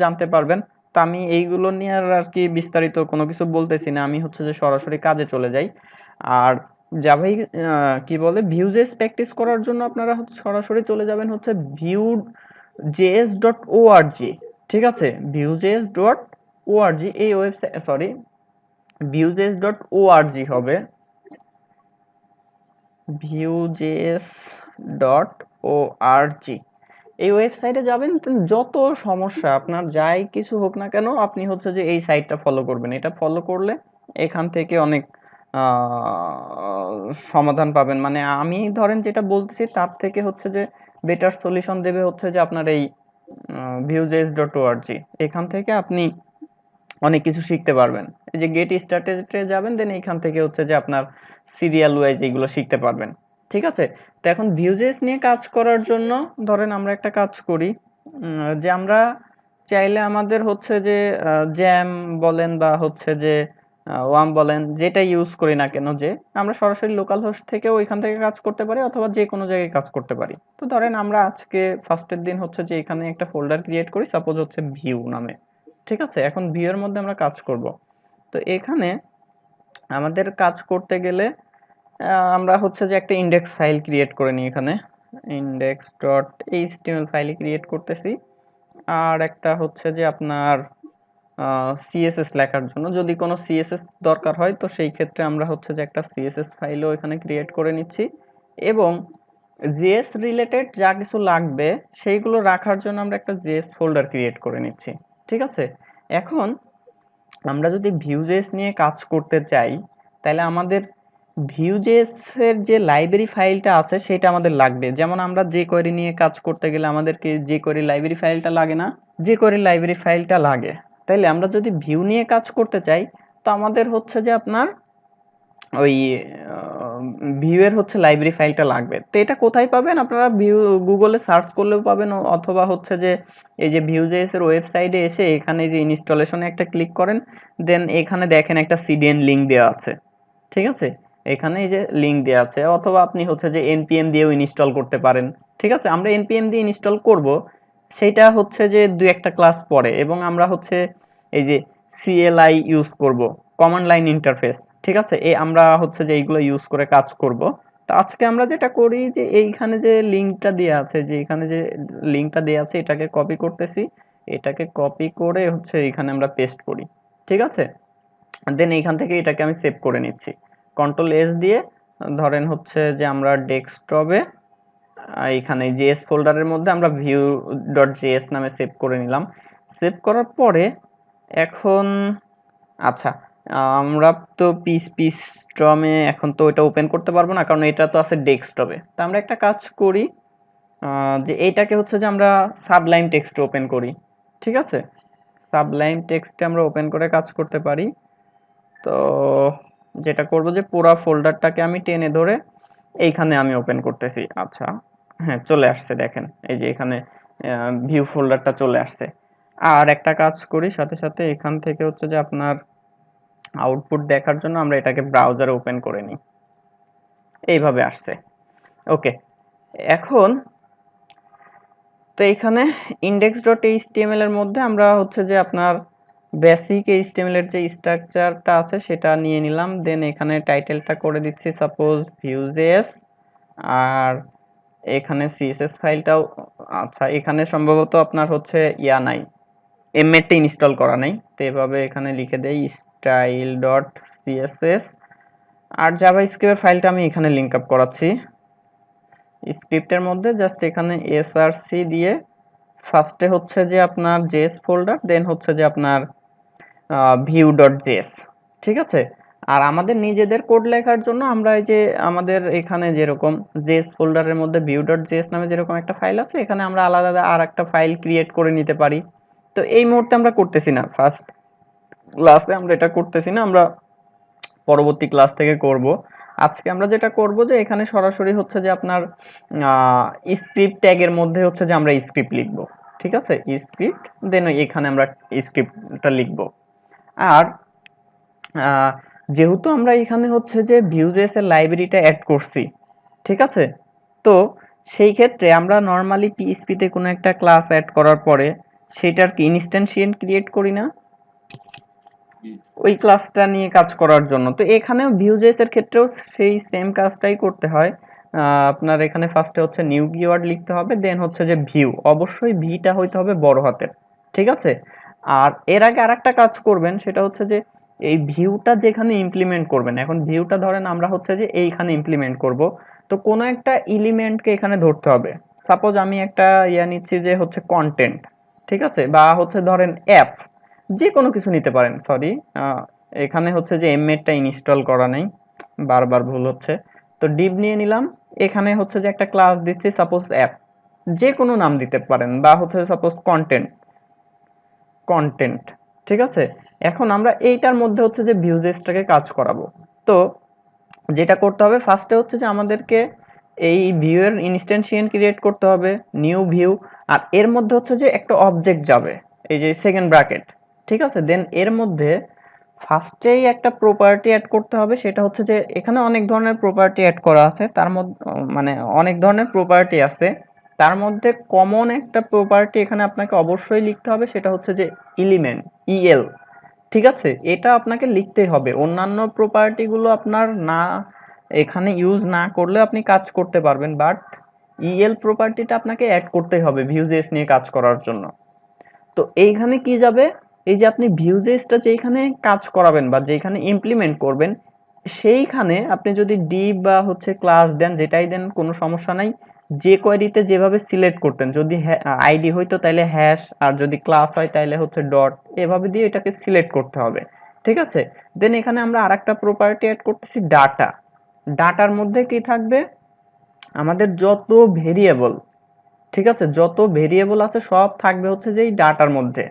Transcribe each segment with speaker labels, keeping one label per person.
Speaker 1: জানতে পারবেন। তো আমি এইগুলো নিয়ে আর কি বিস্তারিত কোনো কিছু বলতেছি না, আমি হচ্ছে যে সরাসরি কাজে চলে যাই। আর জাভাই কি বলে ভিউজেস প্র্যাকটিস করার জন্য আপনারা সরাসরি চলে যাবেন হচ্ছে vue.js.org। ঠিক আছে, vue.js.org এই ওয়েবসাইট, সরি vue.js.org হবে, vue.js.org। এই ওয়েবসাইটে যাবেন, যত সমস্যা আপনার যাই কিছু হোক না কেন আপনি হচ্ছে যে এই সাইটটা ফলো করবেন। এটা ফলো করলে এখান থেকে অনেক সমাধান পাবেন। মানে আমি ধরেন যেটা বলতেছি তার থেকে হচ্ছে যে বেটার সলিউশন দেবে হচ্ছে যে আপনার এই vue.js.org। এখান থেকে আপনি অনেক কিছু শিখতে পারবেন। এই যে গেট স্টার্টেডে যাবেন, দেন এইখান থেকে হচ্ছে যে আপনার সিরিয়াল ওয়াইজ এগুলো শিখতে পারবেন। ঠিক আছে, তো এখন ভিউজেস নিয়ে কাজ করার জন্য ধরেন আমরা একটা কাজ করি, যে আমরা চাইলে আমাদের হচ্ছে যে জ্যাম বলেন বা হচ্ছে যে ওয়াম বলেন, যেটা ইউজ করি না কেন, যে আমরা সরাসরি লোকাল হোস্ট থেকেও ওইখান থেকে কাজ করতে পারি অথবা যে কোনো জায়গায় কাজ করতে পারি। তো ধরেন আমরা আজকে ফার্স্টের দিন হচ্ছে যে এখানে একটা ফোল্ডার ক্রিয়েট করি, সাপোজ হচ্ছে ভিউ নামে। ঠিক আছে, এখন ভিউ এর মধ্যে আমরা কাজ করব। তো এখানে আমাদের কাজ করতে গেলে আমরা হচ্ছে যে একটা ইনডেক্স ফাইল ক্রিয়েট করে নিই, এখানে index.html ফাইল ক্রিয়েট করতেছি। আর একটা হচ্ছে যে আপনার সিএসএস লেখার জন্য যদি কোনো সিএসএস দরকার হয় তো সেই ক্ষেত্রে আমরা হচ্ছে যে একটা সিএসএস ফাইলও এখানে ক্রিয়েট করে নিচ্ছি। এবং জেএস রিলেটেড যা কিছু লাগবে সেইগুলো রাখার জন্য আমরা একটা জেএস ফোল্ডার ক্রিয়েট করে নিচ্ছি। ঠিক আছে, এখন আমরা যদি ভিউজেস নিয়ে কাজ করতে চাই তাহলে আমাদের ভিউজেস এর যে লাইব্রেরি ফাইলটা আছে সেটা আমাদের লাগবে। যেমন আমরা যে কোয়েরি নিয়ে কাজ করতে গেলে আমাদেরকে যে কোয়েরি লাইব্রেরি ফাইলটা লাগে না, যে কোয়েরি লাইব্রেরি ফাইলটা লাগে। তাইলে আমরা যদি ভিউ নিয়ে কাজ করতে চাই তো আমাদের হচ্ছে যে আপনার ওই ভিউ এর হচ্ছে লাইব্রেরি ফাইলটা লাগবে। তো এটা কোথায় পাবেন আপনারা? ভিউ গুগলে সার্চ করলেও পাবেন, অথবা হচ্ছে যে এই যে ভিউজেস এর ওয়েবসাইটে এসে এখানে যে ইনস্টলেশনে একটা ক্লিক করেন, দেন এখানে দেখেন একটা সিডিএন লিংক দেওয়া আছে। ঠিক আছে, এখানে এই যে লিংক দেওয়া আছে, অথবা আপনি হচ্ছে যে npm দিয়েও ইনস্টল করতে পারেন। ঠিক আছে, আমরা npm দিয়ে ইনস্টল করব, সেটা হচ্ছে যে দুই একটা ক্লাস পরে, এবং আমরা হচ্ছে এই যে CLI ইউজ করব, কমান্ড লাইন ইন্টারফেস। ঠিক আছে, এই আমরা হচ্ছে যে এইগুলো ইউজ করে কাজ করব। তো আজকে আমরা যেটা করি যে এইখানে যে লিংকটা দেওয়া আছে, যে এখানে যে লিংকটা দেওয়া আছে এটাকে কপি করতেছি, এটাকে কপি করে হচ্ছে এখানে আমরা পেস্ট করি। ঠিক আছে, দেন এইখান থেকে এটাকে আমি সেভ করে নিচ্ছি কন্ট্রোল এস দিয়ে। ধরেন হচ্ছে যে আমরা ডেস্কটপে এইখানে জেএস ফোল্ডারের মধ্যে আমরা view.js নামে সেভ করে নিলাম। সেভ করার পরে এখন আচ্ছা, আমরা তো পিএইচপি স্ট্রমে এখন তো এটা ওপেন করতে পারবো না, কারণ এটা তো আছে ডেস্কটপে। তো আমরা একটা কাজ করি, যে এইটাকে হচ্ছে যে আমরা সাবলাইম টেক্সট ওপেন করি। ঠিক আছে, সাবলাইম টেক্সটে আমরা ওপেন করে কাজ করতে পারি। তো যেটা করব যে পুরো ফোল্ডারটাকে আমি টেনে ধরে এইখানে আমি ওপেন করতেছি। আচ্ছা, হ্যাঁ চলে আসছে, দেখেন এই যে এখানে ভিউ ফোল্ডারটা চলে আসছে। আর একটা কাজ করি সাথে সাথে, এখান থেকে হচ্ছে যে আপনার আউটপুট দেখার জন্য আমরা এটাকে ব্রাউজারে ওপেন করে নিই, এইভাবে আসছে। ওকে, এখন তো এখানে index.html এর মধ্যে আমরা হচ্ছে যে আপনার বেসিক HTML এর যে স্ট্রাকচারটা আছে সেটা নিয়ে নিলাম। দেন এখানে টাইটেলটা করে দিচ্ছি সাপোজ Vue.js, আর এখানে CSS ফাইলটাও, আচ্ছা এখানে সম্ভবত আপনার হচ্ছে ইয়া নাই, এমএটা ইনস্টল করা নাই, তো এভাবে এখানে লিখে দেই style.css। আর জাভাস্ক্রিপ্টের ফাইলটা আমি এখানে লিংক আপ করাচ্ছি স্ক্রিপ্টের মধ্যে, জাস্ট এখানে src দিয়ে ফার্স্টে হচ্ছে যে আপনার জেএস ফোল্ডার, দেন হচ্ছে যে আপনার view.js। ঠিক আছে, আর আমাদের নিজেদের কোড লেখার জন্য আমরা এই যে আমাদের এখানে যেরকম জেএস ফোল্ডারের মধ্যে view.js নামে যেরকম একটা ফাইল আছে, এখানে আমরা আলাদা আর একটা ফাইল ক্রিয়েট করে নিতে পারি। তো এই মুহূর্তে আমরা করতেছি না, ফার্স্ট ক্লাসে আমরা এটা করতেছি না, আমরা পরবর্তী ক্লাস থেকে করব। আজকে আমরা যেটা করব যে এখানে সরাসরি হচ্ছে যে আপনার স্ক্রিপ্ট ট্যাগের মধ্যে হচ্ছে যে আমরা স্ক্রিপ্ট লিখব। ঠিক আছে, স্ক্রিপ্ট, দেন এখানে আমরা স্ক্রিপ্টটা লিখব। আর যেহেতু আমরা এখানে হচ্ছে যে Vue.js এর লাইব্রেরিটা অ্যাড করছি, ঠিক আছে, তো সেই ক্ষেত্রে আমরা নর্মালি পিএইচপি তে কোনো একটা ক্লাস অ্যাড করার পরে সেটার কি ইনস্ট্যান্টিয়েন্ট ক্রিয়েট করি না ওই ক্লাসটা নিয়ে কাজ করার জন্য। তো এখানেও ভিউজেস এর ক্ষেত্রেও সেই সেম কাজটাই করতে হয়। আপনার এখানে ফার্স্টে হচ্ছে নিউ কিওয়ার্ড লিখতে হবে, দেন হচ্ছে যে ভিউ, অবশ্যই ভিটা হইতে হবে বড় হাতের, ঠিক আছে। আর এর আগে আরেকটা কাজ করবেন, সেটা হচ্ছে যে এই ভিউটা যেখানে ইমপ্লিমেন্ট করবেন, এখন ভিউটা ধরেন আমরা হচ্ছে যে এইখানে ইমপ্লিমেন্ট করব, তো কোনো একটা এলিমেন্টকে এখানে ধরতে হবে। সাপোজ আমি একটা নিচ্ছি যে হচ্ছে কন্টেন্ট, ঠিক আছে, বা হচ্ছে ধরেন অ্যাপ, যে কোনো কিছু নিতে পারেন। সরি, এখানে হচ্ছে যে এমএডটা ইনস্টল করা নেই, বারবার ভুল হচ্ছে। তো ডিভ নিয়ে নিলাম, এখানে হচ্ছে যে একটা ক্লাস দিচ্ছি সাপোজ অ্যাপ, যে কোনো নাম দিতে পারেন, বা হচ্ছে সাপোজ কন্টেন্ট, কন্টেন্ট, ঠিক আছে। এখন আমরা এইটার মধ্যে হচ্ছে যে ভিউজেসটাকে কাজ করাবো। তো যেটা করতে হবে ফার্স্টে হচ্ছে যে আমাদেরকে এই ভিউ এর ইনস্ট্যান্টিয়েন্ট ক্রিয়েট করতে হবে, নিউ ভিউ, আর এর মধ্যে হচ্ছে যে একটা অবজেক্ট যাবে, এই যে সেকেন্ড ব্র্যাকেট, ঠিক আছে। দেন এর মধ্যে ফার্স্টেই একটা প্রপার্টি অ্যাড করতে হবে, সেটা হচ্ছে যে এখানে অনেক ধরনের প্রপার্টি অ্যাড করা আছে, তার মধ্যে মানে অনেক ধরনের প্রপার্টি আছে, তার মধ্যে কমন একটা প্রপার্টি এখানে আপনাকে অবশ্যই লিখতে হবে, সেটা হচ্ছে যে এলিমেন্ট, ইএল, ঠিক আছে। এটা আপনাকে লিখতেই হবে, অন্যান্য প্রপার্টি গুলো আপনার না এখানে ইউজ না করলে আপনি কাজ করতে পারবেন, বাট ইএল প্রপার্টিটা আপনাকে অ্যাড করতেই হবে ভিউজেস নিয়ে কাজ করার জন্য। তো এইখানে কি যাবে, এই যে আপনি ভিউজেসটা যেখানে কাজ করাবেন বা যেখানে ইমপ্লিমেন্ট করবেন, সেইখানে আপনি যদি ডিভ বা হচ্ছে ক্লাস দেন, যেটাই দেন কোনো সমস্যা নাই। যে কোয়েরিতে যেভাবে সিলেক্ট করতেন, যদি আইডি হইতো তাহলে হ্যাশ, আর যদি ক্লাস হয় তাহলে হচ্ছে ডট, এভাবে দিয়ে এটাকে সিলেক্ট করতে হবে, ঠিক আছে। দেন এখানে আমরা আরেকটা প্রপার্টি অ্যাড করতেছি ডাটা। ডাটার মধ্যে কি থাকবে, আমাদের যত ভেরিয়েবল, ঠিক আছে, যত ভেরিয়েবল আছে সব থাকবে হচ্ছে যে এই ডাটার মধ্যে।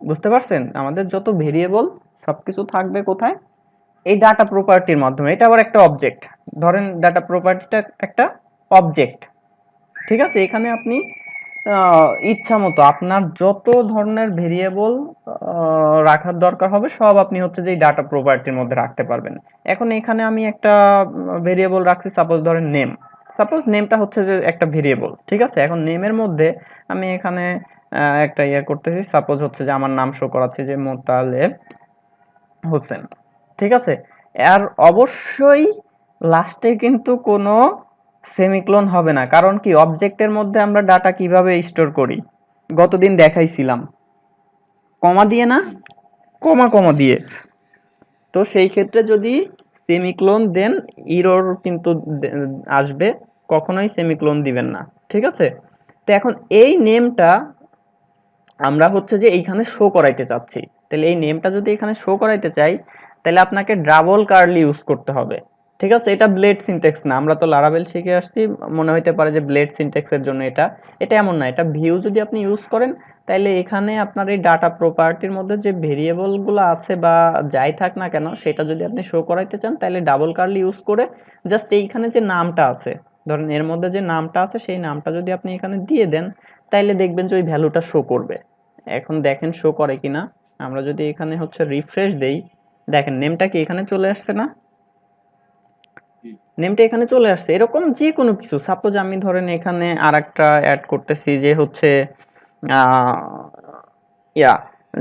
Speaker 1: বুঝতে পারছেন, আমাদের যত ভেরিয়েবল সবকিছু থাকবে কোথায়, এই ডাটা প্রপার্টির মাধ্যমে। এটা আবার একটা অবজেক্ট, ধরেন ডাটা প্রপার্টিটা একটা অবজেক্ট, ঠিক আছে। এখানে আপনি ইচ্ছা মতো আপনার যত ধরনের ভেরিয়েবল রাখার দরকার হবে সব আপনি হচ্ছে যে এই ডাটা প্রপার্টির মধ্যে রাখতে পারবেন। এখন এখানে আমি একটা ভেরিয়েবল রাখছি, সাপোজ ধরেন নেম, সাপোজ নেমটা হচ্ছে যে একটা ভেরিয়েবল, ঠিক আছে। এখন নেমের মধ্যে আমি এখানে একটা করতেছি, সাপোজ হচ্ছে যে আমার নাম শো করাচ্ছি যে মোতালেব হোসেন, ঠিক আছে। আর অবশ্যই লাস্টে কিন্তু কোনো সেমিকোলন হবে না, কারণ কি অবজেক্টের মধ্যে আমরা ডাটা কিভাবে স্টোর করি, গতদিন দেখাইছিলাম, কমা দিয়ে না, কমা কমা দিয়ে। তো সেই ক্ষেত্রে যদি সেমিকোলন দেন, এরর কিন্তু আসবে, কখনোই সেমিকোলন দিবেন না, ঠিক আছে। তো এখন এই নেমটা আমরা হচ্ছে যে এইখানে শো করাইতে চাচ্ছি, তাহলে এই নেমটা যদি এখানে শো করাইতে চাই, তাহলে আপনাকে ডাবল কার্লি ইউজ করতে হবে, ঠিক আছে। এটা ব্লেড সিনট্যাক্স না, আমরা তো লারাভেল শিখে আসছি, মনে হইতে পারে যে ব্লেড সিনট্যাক্সের জন্য এটা, এটা এমন না। এটা ভিউ যদি আপনি ইউজ করেন, তাহলে এখানে আপনার এই ডাটা প্রপার্টির মধ্যে যে ভেরিয়েবল গুলো আছে বা যাই থাক না কেন, সেটা যদি আপনি শো করাইতে চান, তাহলে ডাবল কার্লি ইউজ করে জাস্ট এইখানে যে নামটা আছে, ধরেন এর মধ্যে যে নামটা আছে, সেই নামটা যদি আপনি এখানে দিয়ে দেন, তাইলে দেখবেন যে ওই ভ্যালুটা শো করবে। এখন দেখেন শো করে কিনা, আমরা যদি এখানে হচ্ছে রিফ্রেশ দেই, দেখেন নেমটা কি এখানে চলে আসছে না, নেমটা এখানে চলে আসছে। এরকম যে কোনো কিছু, সাপোজ আমি ধরেন এখানে আরেকটা অ্যাড করতেছি যে হচ্ছে আহ, ইয়া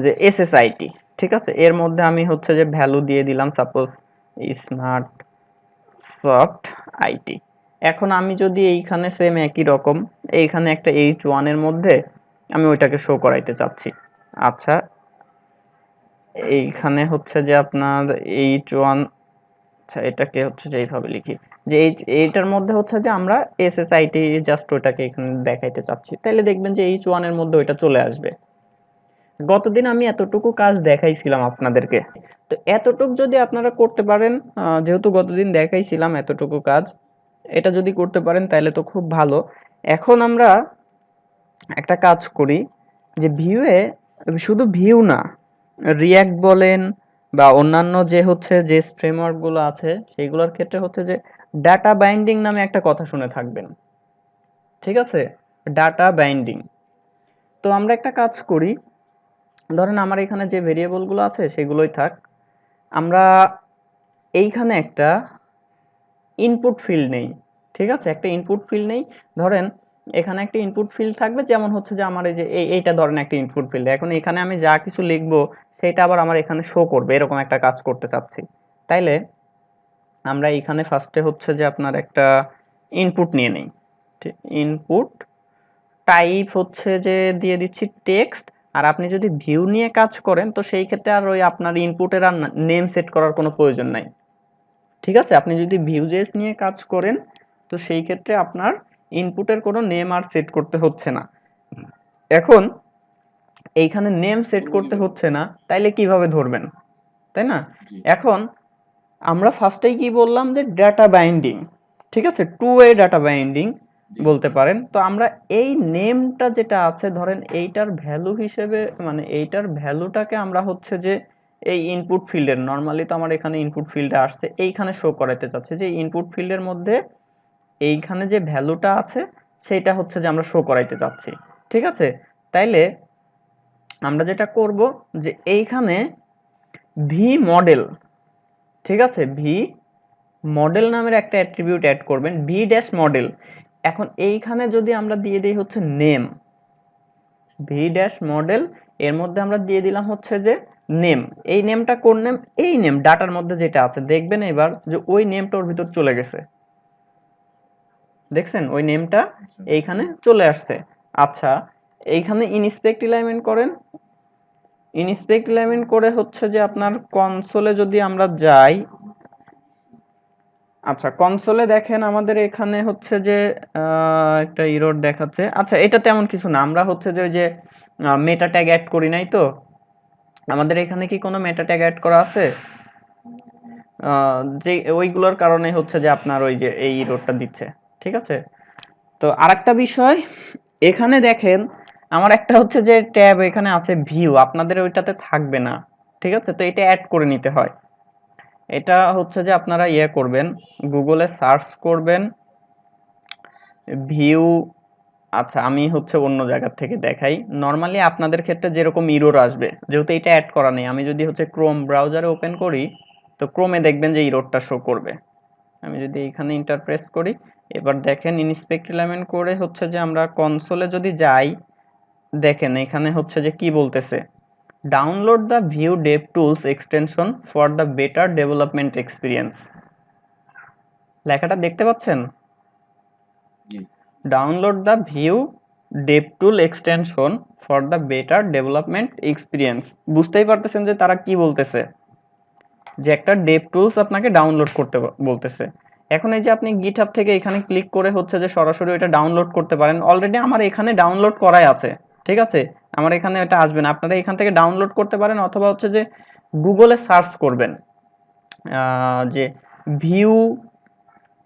Speaker 1: যে এসএসআইটি, ঠিক আছে। এর মধ্যে আমি হচ্ছে যে ভ্যালু দিয়ে দিলাম সাপোজ স্মার্ট সফট আইটি। এখন আমি যদি এইখানে সেম একই রকম এইখানে একটা H1 এর মধ্যে আমি ওইটাকে শো করাইতে চাচ্ছি, আচ্ছা এইখানে হচ্ছে যে আপনার H1, আচ্ছা এটাকে হচ্ছে যে এইভাবে লিখি যে এইটার মধ্যে হচ্ছে যে আমরা এসএসআইটি জাস্ট ওটাকে এখানে দেখাইতে চাচ্ছি, তাহলে দেখবেন যে H1 এর মধ্যে ওইটা চলে আসবে। গতদিন আমি এতটুকু কাজ দেখাইছিলাম আপনাদেরকে, তো এতটুকু যদি আপনারা করতে পারেন, যেহেতু গতদিন দেখাইছিলাম এতটুকু কাজ, এটা যদি করতে পারেন তাহলে তো খুব ভালো। এখন আমরা একটা কাজ করি, যে ভিউয়ে শুধু ভিউ না, রিয়্যাক্ট বলেন বা অন্যান্য যে হচ্ছে যে ফ্রেমওয়ার্ক গুলো আছে সেইগুলোর ক্ষেত্রে হচ্ছে যে ডাটা বাইন্ডিং নামে একটা কথা শুনে থাকবেন, ঠিক আছে, ডাটা বাইন্ডিং। তো আমরা একটা কাজ করি, ধরেন আমার এখানে যে ভেরিয়েবল গুলো আছে সেগুলোই থাক, আমরা এইখানে একটা ইনপুট ফিল্ড নেই, ঠিক আছে, একটা ইনপুট ফিল্ড নেই। ধরেন এখানে একটা ইনপুট ফিল্ড থাকবে, যেমন হচ্ছে যে আমার এই যে এইটা ধরেন একটা ইনপুট ফিল্ড। এখন এখানে আমি যা কিছু লিখবো সেটা আবার আমার এখানে শো করবে, এরকম একটা কাজ করতে চাচ্ছি। তাইলে আমরা এখানে ফার্স্টে হচ্ছে যে আপনার একটা ইনপুট নিয়ে নেই। ইনপুট টাইপ হচ্ছে যে দিয়ে দিচ্ছি টেক্সট। আর আপনি যদি ভিউ নিয়ে কাজ করেন তো সেই ক্ষেত্রে আর ওই আপনার ইনপুটের আর নেম সেট করার কোনো প্রয়োজন নাই। ঠিক আছে, আপনি যদি ভিউজেস নিয়ে কাজ করেন তো সেই ক্ষেত্রে আপনার ইনপুটের কোনো নেম আর সেট করতে হচ্ছে না। এখন এইখানে নেম সেট করতে হচ্ছে না, তাইলে কিভাবে ধরবেন, তাই না? এখন আমরা ফার্স্টেই কি বললাম যে ডাটা বাইন্ডিং, ঠিক আছে, টু ওয়ে ডাটা বাইন্ডিং বলতে পারেন। তো আমরা এই নেমটা যেটা আছে ধরেন এইটার ভ্যালু হিসেবে, মানে এইটার ভ্যালুটাকে আমরা হচ্ছে যে এই ইনপুট ফিল্ডের, নর্মালি তো আমার এখানে ইনপুট ফিল্ডে আসছে, এইখানে শো করাতে চাচ্ছে যে ইনপুট ফিল্ডের মধ্যে এইখানে যে ভ্যালুটা আছে সেটা হচ্ছে যে আমরা শো করাইতে চাচ্ছি। ঠিক আছে, তাইলে আমরা যেটা করব যে এইখানে ভি মডেল, ঠিক আছে, ভি মডেল নামের একটা অ্যাট্রিবিউট অ্যাড করবেন, ভি ড্যাশ মডেল। এখন এইখানে যদি আমরা দিয়ে দিই হচ্ছে নেম, ভি ড্যাশ মডেল, এর মধ্যে আমরা দিয়ে দিলাম হচ্ছে যে নেম। এই নেমটা কোন নেম? এই নেম ডাটার মধ্যে যেটা আছে, দেখবেন এবার যে ওই নেমটা ওর ভিতর চলে গেছে, দেখছেন ওই নেমটা এইখানে চলে আসছে। আচ্ছা, এইখানে ইনস্পেক্ট এলাইনমেন্ট করেন, ইনস্পেক্ট এলাইনমেন্ট করে হচ্ছে যে আপনার কনসোলে যদি আমরা যাই, আচ্ছা কনসোলে দেখেন আমাদের এখানে হচ্ছে যে একটা এরর দেখাচ্ছে। আচ্ছা এটা তেমন কিছু না, আমরা হচ্ছে যে ওই যে মেটা ট্যাগ অ্যাড করি নাই তো, আমাদের এখানে কি কোনো মেটা ট্যাগ অ্যাড করা আছে? যে ওইগুলোর কারণে হচ্ছে যে আপনার ওই যে এই এররটা দিচ্ছে। ঠিক আছে, তো আরেকটা বিষয় এখানে দেখেন আমার একটা হচ্ছে যে ট্যাব এখানে আছে ভিউ, আপনাদের ওইটাতে থাকবে না। ঠিক আছে, তো এটা অ্যাড করে নিতে হয়। এটা হচ্ছে যে আপনারা ইয়ে করবেন, গুগলে সার্চ করবেন ভিউ। আচ্ছা আমি হচ্ছে অন্য জায়গা থেকে দেখাই, নরমালি আপনাদের ক্ষেত্রে যেরকম ইরর আসবে, যেহেতু এটা অ্যাড করা নেই, আমি যদি হচ্ছে ক্রোম ব্রাউজারে ওপেন করি তো ক্রোমে দেখবেন যে ইররটা শো করবে। আমি যদি এখানে ইন্টারপ্রেস করি, এবার দেখেন ইনস্পেক্ট এলাইনমেন্ট করে হচ্ছে যে আমরা কনসোলে যদি যাই, দেখেন এখানে হচ্ছে যে কি বলতেছে, download the view Dave tools extension for the better development experience. লেখাটা দেখতে পাচ্ছেন? Download the view Dave tool extension for the better development experience. বুঝতেই পারতেছেন যে তারা কি বলতেছে, যে একটা ডেভ টুলস আপনাকে ডাউনলোড করতে বলতেছে। এখন এই যে আপনি গিটহাব থেকে এখানে ক্লিক করে হচ্ছে যে সরাসরি এটা ডাউনলোড করতে পারেন, অলরেডি আমার এখানে ডাউনলোড করাই আছে। ঠিক আছে, আমার এখানে এটা আসবে না, আপনারা এখান থেকে ডাউনলোড করতে পারেন, অথবা হচ্ছে যে গুগলে সার্চ করবেন যে ভিউ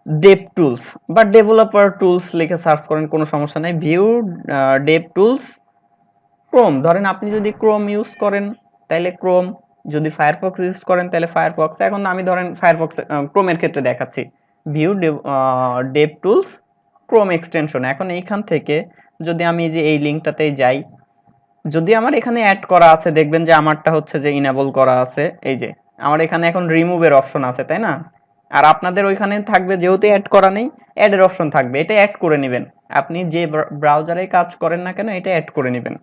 Speaker 1: ডেভ টুলস বা ডেভেলপার টুলস লিখে সার্চ করেন, কোনো সমস্যা নেই। ভিউ ডেভ টুলস ক্রোম, ধরেন আপনি যদি ক্রোম ইউজ করেন তাহলে ক্রোম, যদি ফায়ারফক্স ইউজ করেন তাহলে ফায়ারফক্স। এখন আমি ধরেন ফায়ারফক্স ক্রোমের ক্ষেত্রে দেখাচ্ছি, view Dave tools Chrome extension. এখন এইখান থেকে যদি আমি যে এই লিঙ্কটাতে যাই, যদি আমার এখানে অ্যাড করা আছে দেখবেন যে আমারটা হচ্ছে যে ইনেবল করা আছে, এই যে আমার এখানে এখন রিমুভের অপশন আছে, তাই না? আর আপনাদের ওইখানে থাকবে, যেহেতু অ্যাড করা নেই অ্যাডের অপশন থাকবে, এটা অ্যাড করে নেবেন। আপনি যে ব্রাউজারে কাজ করেন না কেন এটা অ্যাড করে নেবেন।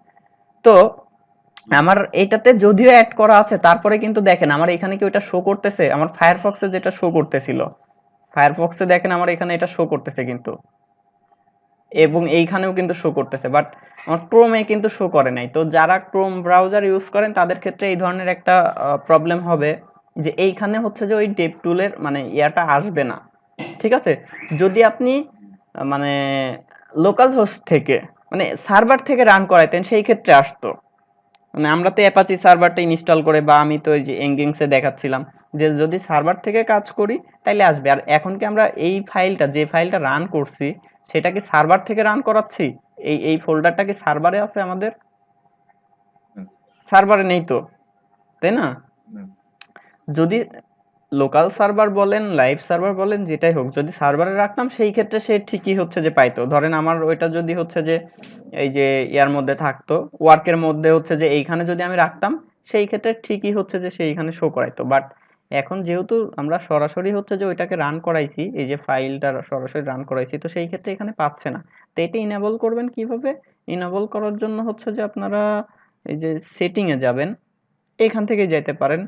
Speaker 1: তো আমার এটাতে যদিও অ্যাড করা আছে, তারপরে কিন্তু দেখেন আমার এখানে কি ওইটা শো করতেছে, আমার ফায়ারফক্সে যেটা শো করতেছিল, ফায়ারফক্সে দেখেন আমার এখানে এটা শো করতেছে কিন্তু, এবং এইখানেও কিন্তু শো করতেছে, বাট আমার ক্রোমে কিন্তু শো করে নাই। তো যারা ক্রোম ব্রাউজার ইউজ করেন তাদের ক্ষেত্রে এই ধরনের একটা প্রবলেম হবে, যে এইখানে হচ্ছে যে ওই ডেভ টুলের মানে ইয়াটা আসবে না। ঠিক আছে, যদি আপনি মানে লোকাল হোস্ট থেকে মানে সার্ভার থেকে রান করাইতেন সেই ক্ষেত্রে আসতো। মানে আমরা তো অ্যাপাচি সার্ভারটা ইনস্টল করে, বা আমি তো ওই যে এনগিংসে দেখাচ্ছিলাম যে যদি সার্ভার থেকে কাজ করি তাইলে আসবে। আর এখন কি আমরা এই ফাইলটা, যে ফাইলটা রান করছি সেটা কি সার্ভার থেকে রান করাচ্ছি? এই ফোল্ডারটা কি সার্ভারে আছে আমাদের? সার্ভারে নেই তো, তাই না? যদি লোকাল সার্ভার বলেন, লাইভ সার্ভার বলেন, যেটাই হোক, যদি সার্ভারে রাখতাম সেই ক্ষেত্রে সে ঠিকই হচ্ছে যে পাইতো। ধরেন আমার ওইটা যদি হচ্ছে যে এই যে ইয়ার মধ্যে থাকতো, ওয়ার্কের মধ্যে হচ্ছে যে এইখানে যদি আমি রাখতাম সেই ক্ষেত্রে ঠিকই হচ্ছে যে সেইখানে শো করাইতো। বাট এখন যেহেতু আমরা সরাসরি হচ্ছে যে ওইটাকে রান করাইছি, এই যে ফাইলটা সরাসরি রান করাইছি, তো সেই ক্ষেত্রে এখানে পাচ্ছে না। তো এটা ইনেবল করবেন কিভাবে? ইনেবল করার জন্য হচ্ছে যে আপনারা এই যে সেটিং এ যাবেন, এখান থেকে যাইতে পারেন।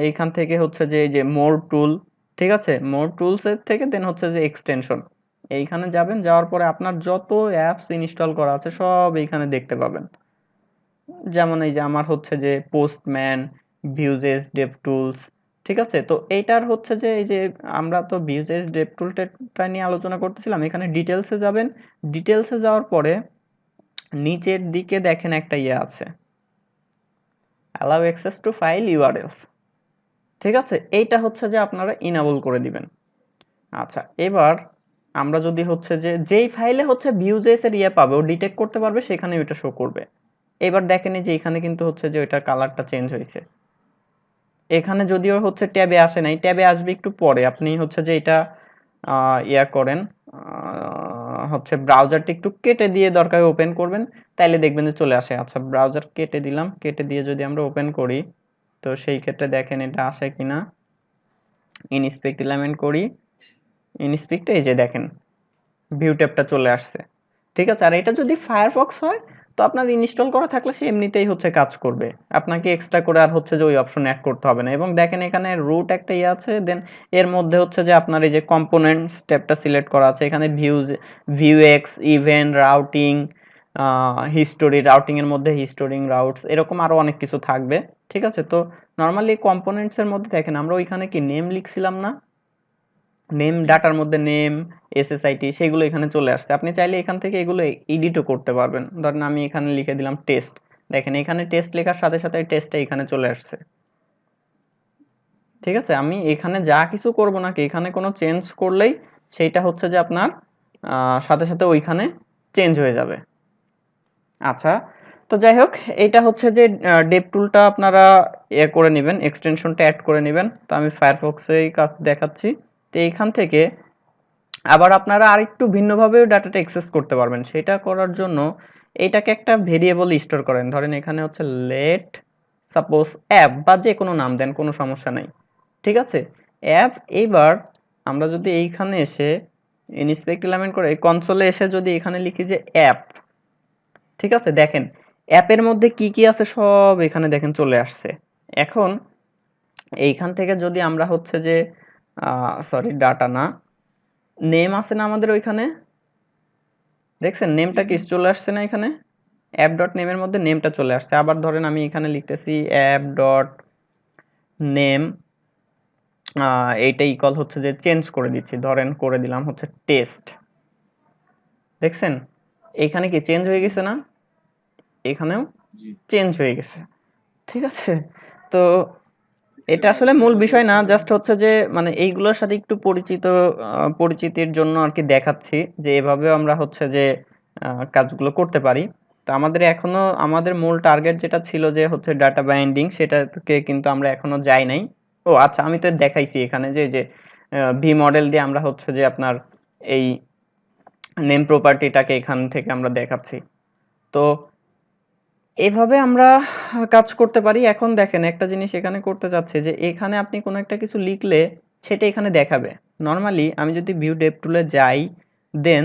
Speaker 1: এইখান থেকে হচ্ছে যে এই যে মোর টুল, ঠিক আছে, মোর টুলস এর থেকে দেন হচ্ছে যে এক্সটেনশন, এইখানে যাবেন, যাওয়ার পরে আপনার যত অ্যাপস ইনস্টল করা আছে সব এইখানে দেখতে পাবেন। যেমন এই যে আমার হচ্ছে যে পোস্টম্যান, ভিউজেস, ডেভটুলস, ঠিক আছে। তো এইটার হচ্ছে যে এই যে আমরা তো ভিউজেস ডেভটুলটা নিয়ে আলোচনা করতেছিলাম, এখানে ডিটেলসে যাবেন। ডিটেলসে যাওয়ার পরে নিচের দিকে দেখেন একটা ইয়ে আছে, allow access to file URLs, ঠিক আছে, এইটা হচ্ছে যে আপনারা ইনেবল করে দিবেন। আচ্ছা, এবার আমরা যদি হচ্ছে যে যেই ফাইলে হচ্ছে ভিউজেস এর ইয়ে পাবে ও ডিটেক্ট করতে পারবে, সেখানে ওইটা শো করবে। এবার দেখেন এই যে এখানে কিন্তু হচ্ছে যে ওইটার কালারটা চেঞ্জ হয়েছে। এখানে যদিও হচ্ছে ট্যাবে আসে নাই, ট্যাবে আসবে একটু পরে। আপনি হচ্ছে যে এটা ইয়া করেন, হচ্ছে ব্রাউজারটা একটু কেটে দিয়ে দরকার ওপেন করবেন, তাইলে দেখবেন যে চলে আসে। আচ্ছা, ব্রাউজার কেটে দিলাম, কেটে দিয়ে যদি আমরা ওপেন করি, তো সেই ক্ষেত্রে দেখেন এটা আসে কিনা। ইনস্পেক্ট এলিমেন্ট করি, ইনস্পেক্টে এই যে দেখেন ভিউ ট্যাবটা চলে আসছে, ঠিক আছে। আর এটা যদি ফায়ারফক্স হয়, তো আপনার ইনস্টল করা থাকলে সে এমনিতেই হচ্ছে কাজ করবে, আপনাকে এক্সট্রা করে আর হচ্ছে যে ওই অপশন অ্যাড করতে হবে না। এবং দেখেন এখানে রুট একটা ইয়ে আছে, দেন এর মধ্যে হচ্ছে যে আপনার এই যে কম্পোনেন্টস ট্যাবটা সিলেক্ট করা আছে, এখানে view x, event, routing, history, routing এর মধ্যে হিস্টোরিং, রাউটস, এরকম আরো অনেক কিছু থাকবে, ঠিক আছে। তো নর্মালি কম্পোনেন্টস এর মধ্যে দেখেন আমরা ওইখানে কি নেম লিখছিলাম না, নেম ডাটার মধ্যে নেম, এসএসআইটি, সেগুলো এখানে চলে আসছে। আপনি চাইলে এখান থেকে এগুলো এডিটও করতে পারবেন। ধরেন আমি এখানে লিখে দিলাম টেস্ট, দেখেন এখানে টেস্ট লেখার সাথে সাথে টেস্টটা এখানে চলে আসছে, ঠিক আছে। আমি এখানে যা কিছু করব নাকি, এখানে কোনো চেঞ্জ করলেই সেইটা হচ্ছে যে আপনার সাথে সাথে ওইখানে চেঞ্জ হয়ে যাবে। আচ্ছা, তো যাই হোক, এইটা হচ্ছে যে ডেভ টুলটা আপনারা করে নেবেন, এক্সটেনশনটা অ্যাড করে নেবেন। তো আমি ফায়ারফক্সেই কাজ দেখাচ্ছি। তো এইখান থেকে আবার আপনারা আরেকটু ভিন্নভাবেও ডাটাটা অ্যাক্সেস করতে পারবেন। সেটা করার জন্য এটাকে একটা ভেরিয়েবল স্টোর করেন। ধরেন এখানে হচ্ছে লেট সাপোজ অ্যাপ, বা যে কোনো নাম দেন, কোনো সমস্যা নাই, ঠিক আছে। অ্যাপ, এইবার আমরা যদি এইখানে এসে ইনস্পেক্ট এলিমেন্ট করে কনসোলে এসে যদি এখানে লিখি যে অ্যাপ, ঠিক আছে, দেখেন অ্যাপের মধ্যে কি কি আছে সব এখানে দেখেন চলে আসছে। এখন এইখান থেকে যদি আমরা হচ্ছে যে সরি, ডাটা না, নেম আছে না আমাদের ওইখানে, দেখছেন নেমটা কি চলে আসছে না এখানে, অ্যাপ ডট নেমের মধ্যে নেমটা চলে আসছে। আবার ধরেন আমি এখানে লিখতেছি অ্যাপ ডট নেম, এইটা ইকুয়াল হচ্ছে যে চেঞ্জ করে দিচ্ছি, ধরেন করে দিলাম হচ্ছে টেস্ট, দেখছেন এখানে কি চেঞ্জ হয়ে গেছে না, এখানেও চেঞ্জ হয়ে গেছে, ঠিক আছে। তো এটা আসলে মূল বিষয় না, জাস্ট হচ্ছে যে মানে এইগুলোর সাথে একটু পরিচিতির জন্য আর কি দেখাচ্ছি, যে এভাবেও আমরা হচ্ছে যে কাজগুলো করতে পারি। তো আমাদের এখনো আমাদের মূল টার্গেট যেটা ছিল যে হচ্ছে ডাটা বাইন্ডিং, সেটাকে কিন্তু আমরা এখনো যাই নাই। ও আচ্ছা, আমি তো দেখাইছি এখানে যে ভি মডেল দিয়ে আমরা হচ্ছে যে আপনার এই নেম প্রপার্টিটাকে এখান থেকে আমরা দেখাচ্ছি। তো এভাবে আমরা কাজ করতে পারি। এখন দেখেন একটা জিনিস এখানে করতে চাচ্ছি, যে এখানে আপনি কোনো একটা কিছু লিখলে সেটা এখানে দেখাবে। নরমালি আমি যদি ভিউ ডেভ টুলে যাই, দেন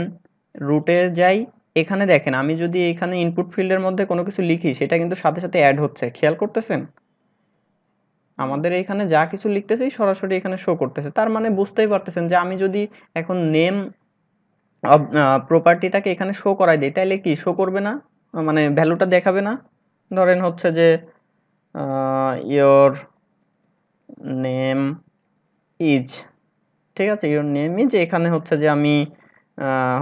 Speaker 1: রুটে যাই, এখানে দেখেন আমি যদি এখানে ইনপুট ফিল্ডের মধ্যে কোনো কিছু লিখি, সেটা কিন্তু সাথে সাথে অ্যাড হচ্ছে, খেয়াল করতেছেন? আমাদের এখানে যা কিছু লিখতেছি সরাসরি এখানে শো করতেছে। তার মানে বুঝতেই পারতেছেন যে আমি যদি এখন নেম প্রপার্টিটাকে এখানে শো করাই দেই, তাইলে কি শো করবে না, মানে ভ্যালুটা দেখাবে না। ধরেন হচ্ছে যে ইয়োর নেম ইজ, ঠিক আছে, ইয়োর নেম ইজ, এখানে হচ্ছে যে আমি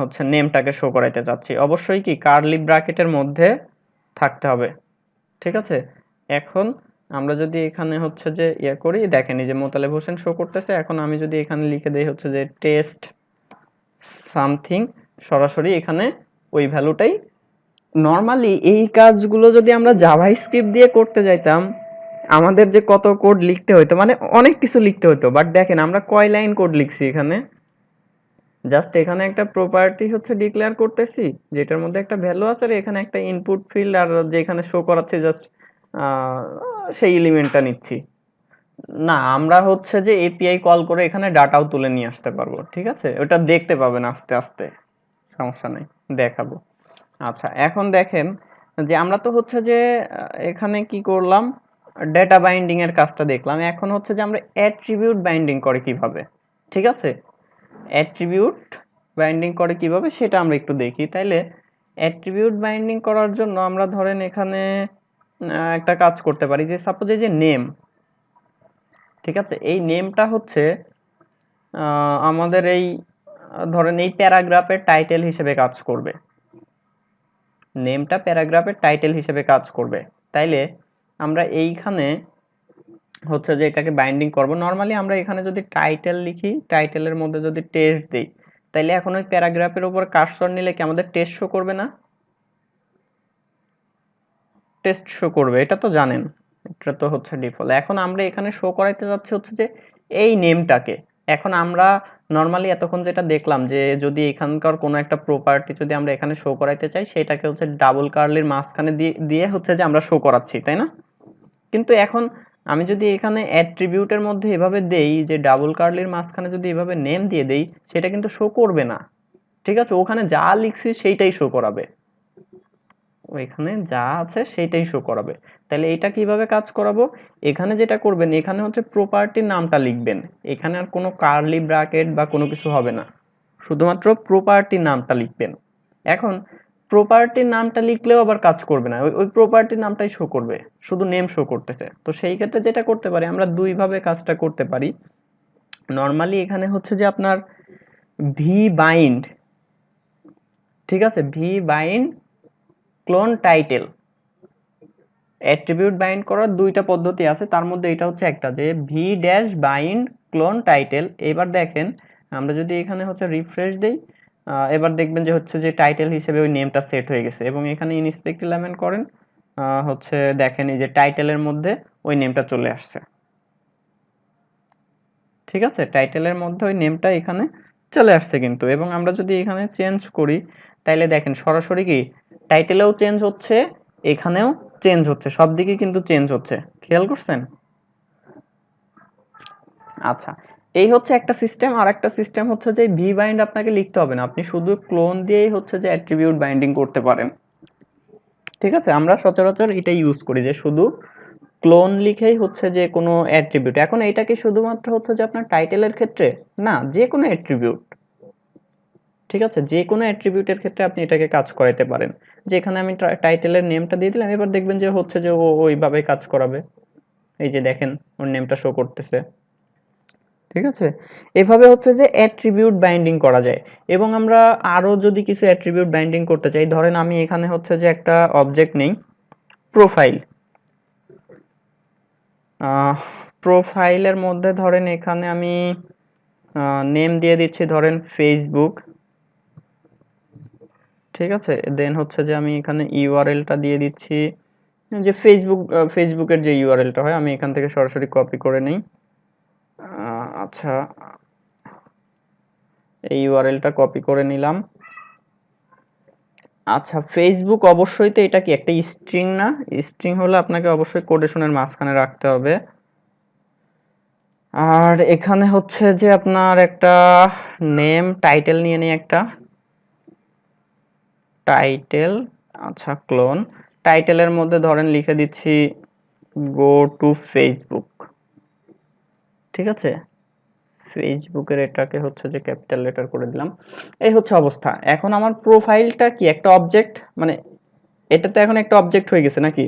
Speaker 1: হচ্ছে নেমটাকে শো করাইতে চাচ্ছি, অবশ্যই কি কার্লি ব্র্যাকেটের মধ্যে থাকতে হবে, ঠিক আছে। এখন আমরা যদি এখানে হচ্ছে যে ইয়ে করি, দেখেন এই যে মোতালেব হোসেন শো করতেছে। এখন আমি যদি এখানে লিখে দেই হচ্ছে যে টেস্ট সামথিং, সরাসরি এখানে ওই ভ্যালুটাই। নরমালি এই কাজগুলো যদি আমরা জাভাস্ক্রিপ্ট দিয়ে করতে যাইতাম, আমাদের যে কত কোড লিখতে হইতো, মানে অনেক কিছু লিখতে হতো। বাট দেখেন আমরা কয় লাইন কোড লিখছি এখানে, জাস্ট এখানে একটা প্রপার্টি হচ্ছে ডিক্লেয়ার করতেছি, যেটার মধ্যে একটা ভ্যালু আছে, আর এখানে একটা ইনপুট ফিল্ড, আর যেখানে শো করাচ্ছে জাস্ট সেই এলিমেন্টটা নিচ্ছি। না, আমরা হচ্ছে যে এপিআই কল করে এখানে ডাটাও তুলে নিয়ে আসতে পারবো, ঠিক আছে, ওটা দেখতে পাবেন আস্তে আস্তে, সমস্যা নেই, দেখাবো। আচ্ছা, এখন দেখেন যে আমরা তো হচ্ছে যে এখানে কি করলাম, ডেটা বাইন্ডিং এর কাজটা দেখলাম। এখন হচ্ছে যে আমরা অ্যাট্রিবিউট বাইন্ডিং করে কিভাবে, ঠিক আছে, অ্যাট্রিবিউট বাইন্ডিং করে কিভাবে সেটা আমরা একটু দেখি। তাইলে অ্যাট্রিবিউট বাইন্ডিং করার জন্য আমরা ধরেন এখানে একটা কাজ করতে পারি, যে সাপোজ এই যে নেম, ঠিক আছে, এই নেমটা হচ্ছে আমাদের এই ধরেন এই প্যারাগ্রাফের টাইটেল হিসেবে কাজ করবে, নেমটা প্যারাগ্রাফের টাইটেল হিসেবে কাজ করবে। তাইলে আমরা এইখানে হচ্ছে যে এটাকে বাইন্ডিং করব। নরমালি আমরা এখানে যদি টাইটেল লিখি, টাইটেলের মধ্যে যদি টেক্সট দেই, তাইলে এখন ওই প্যারাগ্রাফের উপর কার্সর নিলে কি আমাদের টেক্সট শো করবে না? টেক্সট শো করবে, এটা তো জানেন, এটা তো হচ্ছে ডিফল্ট। এখন আমরা এখানে শো করাইতে যাচ্ছি হচ্ছে যে এই নেমটাকে। এখন আমরা নরমালি এতক্ষণ যেটা দেখলাম, যে যদি এখানকার কোনো একটা প্রপার্টি যদি আমরা এখানে শো করাইতে চাই, সেটাকে হচ্ছে ডাবল কার্লির মাঝখানে দিয়ে দিয়ে হচ্ছে যে আমরা শো করাচ্ছি, তাই না? কিন্তু এখন আমি যদি এখানে অ্যাট্রিবিউটের মধ্যে এভাবে দেই যে ডাবল কার্লির মাঝখানে যদি এভাবে নেম দিয়ে দেই, সেটা কিন্তু শো করবে না, ঠিক আছে, ওখানে যা লিখছি সেইটাই শো করাবে, ওইখানে যা আছে সেইটাই শো করাবে। তাহলে এটা কিভাবে কাজ করাবো, এখানে যেটা করবেন, এখানে হচ্ছে প্রপার্টির নামটা লিখবেন, এখানে আর কোনো কার্লি ব্র্যাকেট বা কোনো কিছু হবে না, শুধুমাত্র প্রপার্টির নামটা লিখবেন। এখন প্রপার্টির নামটা লিখলেও আবার কাজ করবে না, ওই প্রপার্টির নামটাই শো করবে, শুধু নেম শো করতেছে। তো সেই ক্ষেত্রে যেটা করতে পারি, আমরা দুই ভাবে কাজটা করতে পারি। নরমালি এখানে হচ্ছে যে আপনার ভি বাইন্ড, ঠিক আছে, V bind clone title, attribute bind করার দুইটা পদ্ধতি আছে, তার মধ্যে এটা হচ্ছে একটা, যে V dash bind clone title. এবার দেখেন আমরা যদি এখানে হচ্ছে রিফ্রেশ দেই, এবার দেখবেন যে হচ্ছে যে টাইটেল হিসেবে ওই নেমটা সেট হয়ে গেছে, এবং এখানে ইনস্পেক্ট এলিমেন্ট করেন, হচ্ছে দেখেন এই যে টাইটেলের মধ্যে ওই নেমটা চলে আসছে, ঠিক আছে, টাইটেলের মধ্যে ওই নেমটা এখানে চলে আসছে কিন্তু। এবং আমরা যদি এখানে চেঞ্জ করি, তাইলে দেখেন সরাসরি কি টাইটেলেও চেঞ্জ হচ্ছে, এখানেও চেঞ্জ হচ্ছে, সব দিকে কিন্তু চেঞ্জ হচ্ছে, খেয়াল করছেন? আচ্ছা, এই হচ্ছে একটা সিস্টেম। আর একটা সিস্টেম হচ্ছে যে ভি বাইন্ড আপনাকে লিখতে হবে না, আপনি শুধু ক্লোন দিয়েই হচ্ছে যে অ্যাট্রিবিউট বাইন্ডিং করতে পারেন, ঠিক আছে, আমরা সচরাচর এটাই ইউজ করি, যে শুধু ক্লোন লিখেই হচ্ছে যে কোনো অ্যাট্রিবিউট। এখন এটা কি শুধুমাত্র হচ্ছে যে আপনার টাইটেলের ক্ষেত্রে না, যে কোনো অ্যাট্রিবিউট, ঠিক আছে, যে কোনো অ্যাট্রিবিউটের ক্ষেত্রে আপনি এটাকে কাজ করাইতে পারেন। যে এখানে আমি টাইটেলের নেমটা দিয়ে দিলাম, এবার দেখবেন যে হচ্ছে যে ও ওইভাবে কাজ করাবে, এই যে দেখেন ওর নেমটা শো করতেছে, ঠিক আছে। এভাবে হচ্ছে যে অ্যাট্রিবিউট বাইন্ডিং করা যায়। এবং আমরা আরো যদি কিছু অ্যাট্রিবিউট বাইন্ডিং করতে চাই, ধরেন আমি এখানে হচ্ছে যে একটা অবজেক্ট নেই, প্রোফাইল, প্রোফাইলের মধ্যে ধরেন এখানে আমি নেম দিয়ে দিচ্ছি ধরেন ফেসবুক, ঠিক আছে, দেন হচ্ছে যে আমি এখানে ইউআরএলটা দিয়ে দিচ্ছি, যে ফেসবুকের যে ইউআরএলটা হয় আমি এখান থেকে সরাসরি কপি করে নিই। আচ্ছা, এই ইউআরএলটা কপি করে নিলাম। আচ্ছা, ফেসবুক অবশ্যই তো এটা কি একটা স্ট্রিং না? স্ট্রিং হলে আপনাকে অবশ্যই কোটেশনের মাঝখানে রাখতে হবে। আর এখানে হচ্ছে যে আপনার একটা নেম টাইটেল নিয়ে নিই, একটা টাইটেল, আচ্ছা ক্লোন, টাইটেলের মধ্যে ধরেন লিখে দিচ্ছি গো টু ফেসবুক, ঠিক আছে, ফেসবুকের এটাকে হচ্ছে যে ক্যাপিটাল লেটার করে দিলাম। এই হচ্ছে অবস্থা। এখন আমার প্রোফাইলটা কি একটা অবজেক্ট, মানে এটা তো এখন একটা অবজেক্ট হয়ে গেছে নাকি?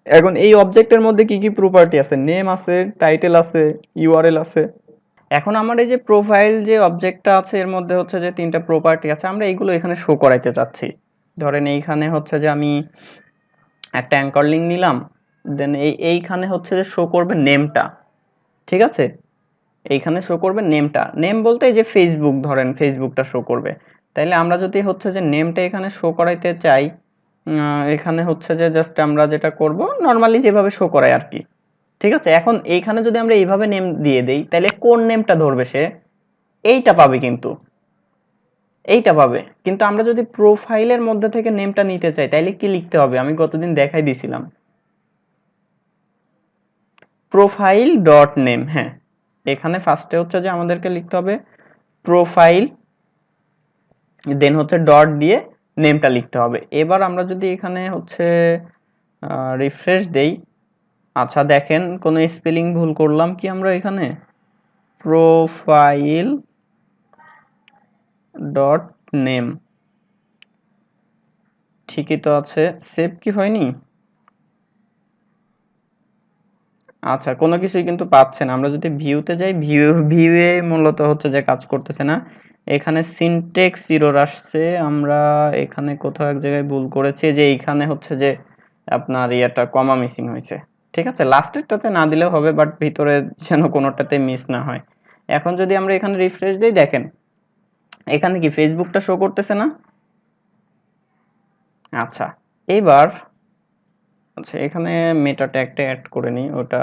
Speaker 1: এখন এই অবজেক্টের মধ্যে কি কি প্রপার্টি আছে, নেম আছে, টাইটেল আছে, ইউআরএল আছে। এখন আমার এই যে প্রোফাইল যে অবজেক্টটা আছে, এর মধ্যে হচ্ছে যে তিনটা প্রপার্টি আছে, আমরা এইগুলো এখানে শো করাইতে চাচ্ছি। ধরেন এইখানে হচ্ছে যে আমি একটা অ্যাঙ্কর লিঙ্ক নিলাম, দেন এইখানে হচ্ছে যে শো করবে নেমটা, ঠিক আছে, এইখানে শো করবে নেমটা, নেম বলতে এই যে ফেসবুক, ধরেন ফেসবুকটা শো করবে। তাইলে আমরা যদি হচ্ছে যে নেমটা এখানে শো করাইতে চাই, এখানে হচ্ছে যে জাস্ট আমরা যেটা করব নরমালি যেভাবে শো করায় আর কি, ঠিক আছে। এখন এইখানে যদি আমরা এইভাবে নেম দিয়ে দেই, তাহলে কোন নেমটা ধরবে সে, এইটা পাবে, কিন্তু এইটা পাবে। কিন্তু আমরা যদি প্রোফাইলের মধ্যে থেকে নেমটা নিতে চাই, তাইলে কি লিখতে হবে, আমি গতদিন দেখাই দিছিলাম। প্রোফাইল ডট নেম, হ্যাঁ এখানে ফার্স্টে হচ্ছে যে আমাদেরকে লিখতে হবে প্রোফাইল, দেন হচ্ছে ডট দিয়ে নেমটা লিখতে হবে। এবার আমরা যদি এখানে হচ্ছে রিফ্রেশ দেই, আচ্ছা দেখেন কোনো স্পেলিং ভুল করলাম কি আমরা এখানে? প্রোফাইল ডট নেম ঠিকই তো আছে, সেভ কি হয়নি? আচ্ছা কোনো কিছুই কিন্তু পাচ্ছে না। আমরা যদি ভিউতে যাই, ভিউয়ে মূলত হচ্ছে যে কাজ করতেছে না। এখানে সিনট্যাক্স এরর আসছে, আমরা এখানে কোথাও এক জায়গায় ভুল করেছি, যে এইখানে হচ্ছে যে আপনার ইয়াটা কমা মিসিং হয়েছে। ঠিক আছে, লাস্টেরটাতে না দিলেও হবে, বাট ভিতরে যেন কোনোটাতে মিস না হয়। এখন যদি আমরা এখানে রিফ্রেশ দিই, দেখেন এখানে কি ফেসবুকটা শো করতেছে না? আচ্ছা এবার আচ্ছা এখানে মেটা ট্যাগটা অ্যাড করে নিই, ওটা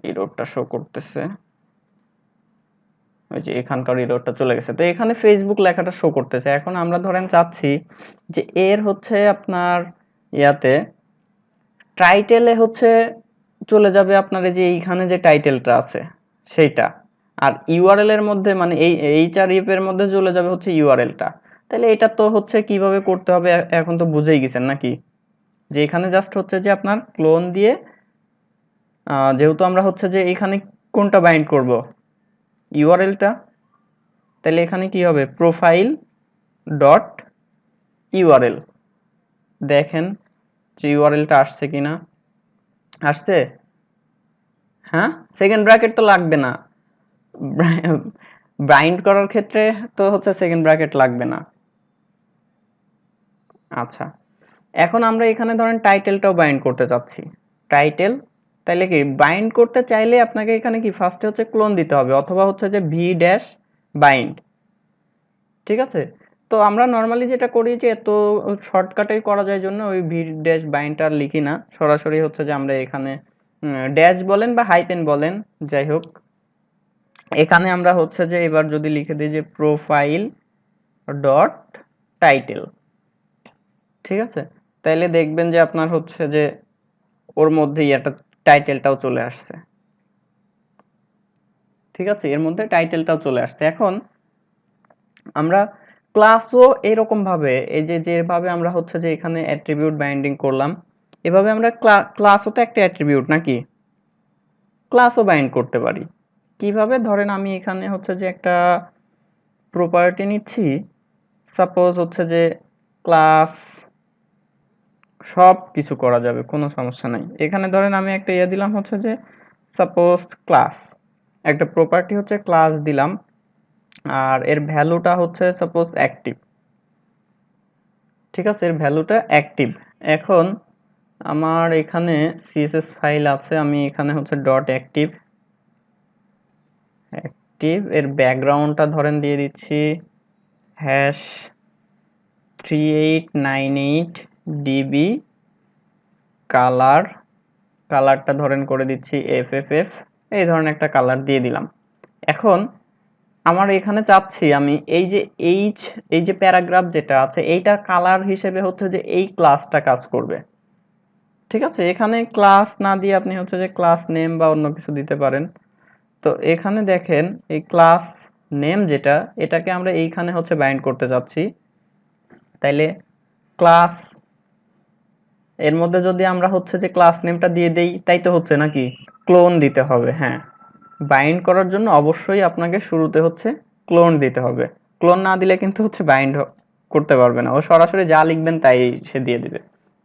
Speaker 1: এররটা শো করতেছে, ওই যে এখানকার এররটা চলে গেছে। তো এখানে ফেসবুক লেখাটা শো করতেছে। এখন আমরা ধরেন চাচ্ছি যে এর হচ্ছে আপনার ইয়াতে টাইটেলে হচ্ছে চলে যাবে আপনার এই যে এইখানে যে টাইটেলটা আছে সেইটা, আর ইউআরএল এর মধ্যে মানে এই এইচআরএফ এর মধ্যে চলে যাবে হচ্ছে ইউআরএলটা। তাহলে এটা তো হচ্ছে কিভাবে করতে হবে এখন তো বুঝেই গেছেন নাকি? যে এখানে জাস্ট হচ্ছে যে আপনার ক্লোন দিয়ে যেহেতু আমরা হচ্ছে যে এখানে কোনটা বাইন্ড করব, ইউআরএলটা, তাহলে এখানে কি হবে প্রোফাইল ডট ইউআরএল, দেখেন যে ইউআরএলটা আসছে কিনা। আসছে, হ্যাঁ সেকেন্ড ব্র্যাকেট তো লাগবে না, বাইন্ড করার ক্ষেত্রে তো হচ্ছে সেকেন্ড ব্র্যাকেট লাগবে না। আচ্ছা এখন আমরা এখানে ধরেন টাইটেলটাও বাইন্ড করতে চাচ্ছি, টাইটেল, তাইলে কি বাইন্ড করতে চাইলে আপনাকে এখানে কি ফার্স্টে হচ্ছে ক্লোন দিতে হবে, অথবা হচ্ছে যে ভি ড্যাশ বাইন্ড। ঠিক আছে, তো আমরা নর্মালি যেটা করি যে এত শর্টকাটেই করা যায় জন্য ওই ভি ড্যাশ বাইন্ডটা লিখি না, সরাসরি হচ্ছে যে আমরা এখানে ড্যাশ বলেন বা হাইপেন বলেন, যাই হোক এখানে আমরা হচ্ছে যে এবার যদি লিখে দিই যে প্রোফাইল ডট টাইটেল, ঠিক আছে, তাইলে দেখবেন যে আপনার হচ্ছে যে ওর মধ্যেই একটা টাইটেলটাও চলে আসছে। ঠিক আছে, এর মধ্যে টাইটেলটাও চলে আসছে। এখন আমরা ক্লাসও এরকম ভাবে এই যে যেভাবে আমরা হচ্ছে যে এখানে অ্যাট্রিবিউট বাইন্ডিং করলাম, এভাবে আমরা ক্লাসও তো একটা অ্যাট্রিবিউট নাকি, ক্লাসও বাইন্ড করতে পারি। কিভাবে? ধরেন আমি এখানে হচ্ছে যে একটা প্রপার্টি নিচ্ছি, সাপোজ হচ্ছে যে ক্লাস, সব কিছু করা যাবে কোনো সমস্যা নাই। এখানে ধরেন আমি একটা ইয়ে দিলাম হচ্ছে যে সাপোজ ক্লাস, একটা প্রপার্টি হচ্ছে ক্লাস দিলাম, আর এর ভ্যালুটা হচ্ছে সাপোজ অ্যাক্টিভ। ঠিক আছে, এর ভ্যালুটা অ্যাক্টিভ। এখন আমার এখানে সিএসএস ফাইল আছে, আমি এখানে হচ্ছে ডট অ্যাক্টিভ, অ্যাক্টিভ এর ব্যাকগ্রাউন্ডটা ধরেন দিয়ে দিচ্ছি হ্যাশ 3898 ডিবি, কালার, কালারটা ধরেন করে দিচ্ছি এফএফএফ, এই ধরনের একটা কালার দিয়ে দিলাম। এখন আমার এখানে চাচ্ছি আমি এই যে এই যে প্যারাগ্রাফ যেটা আছে এইটার কালার হিসেবে হচ্ছে যে এই ক্লাসটা কাজ করবে। ঠিক আছে, এখানে ক্লাস না দিয়ে আপনি হচ্ছে যে ক্লাস নেম বা অন্য কিছু দিতে পারেন। তো এখানে দেখেন এই ক্লাস নেম যেটা, এটাকে আমরা এইখানে হচ্ছে বাইন্ড করতে যাচ্ছি, তাইলে ক্লাস এর মধ্যে যদি আমরা হচ্ছে যে ক্লাস নেমটা দিয়ে দেই, তাই তো হচ্ছে নাকি? ক্লোন দিতে হবে, হ্যাঁ বাইন্ড করার জন্য অবশ্যই আপনাকে শুরুতে হচ্ছে ক্লোন দিতে হবে। ক্লোন না দিলে কিন্তু হচ্ছে বাইন্ড করতে পারবে না, ও সরাসরি যা লিখবেন তাই সে দিয়ে দিবে।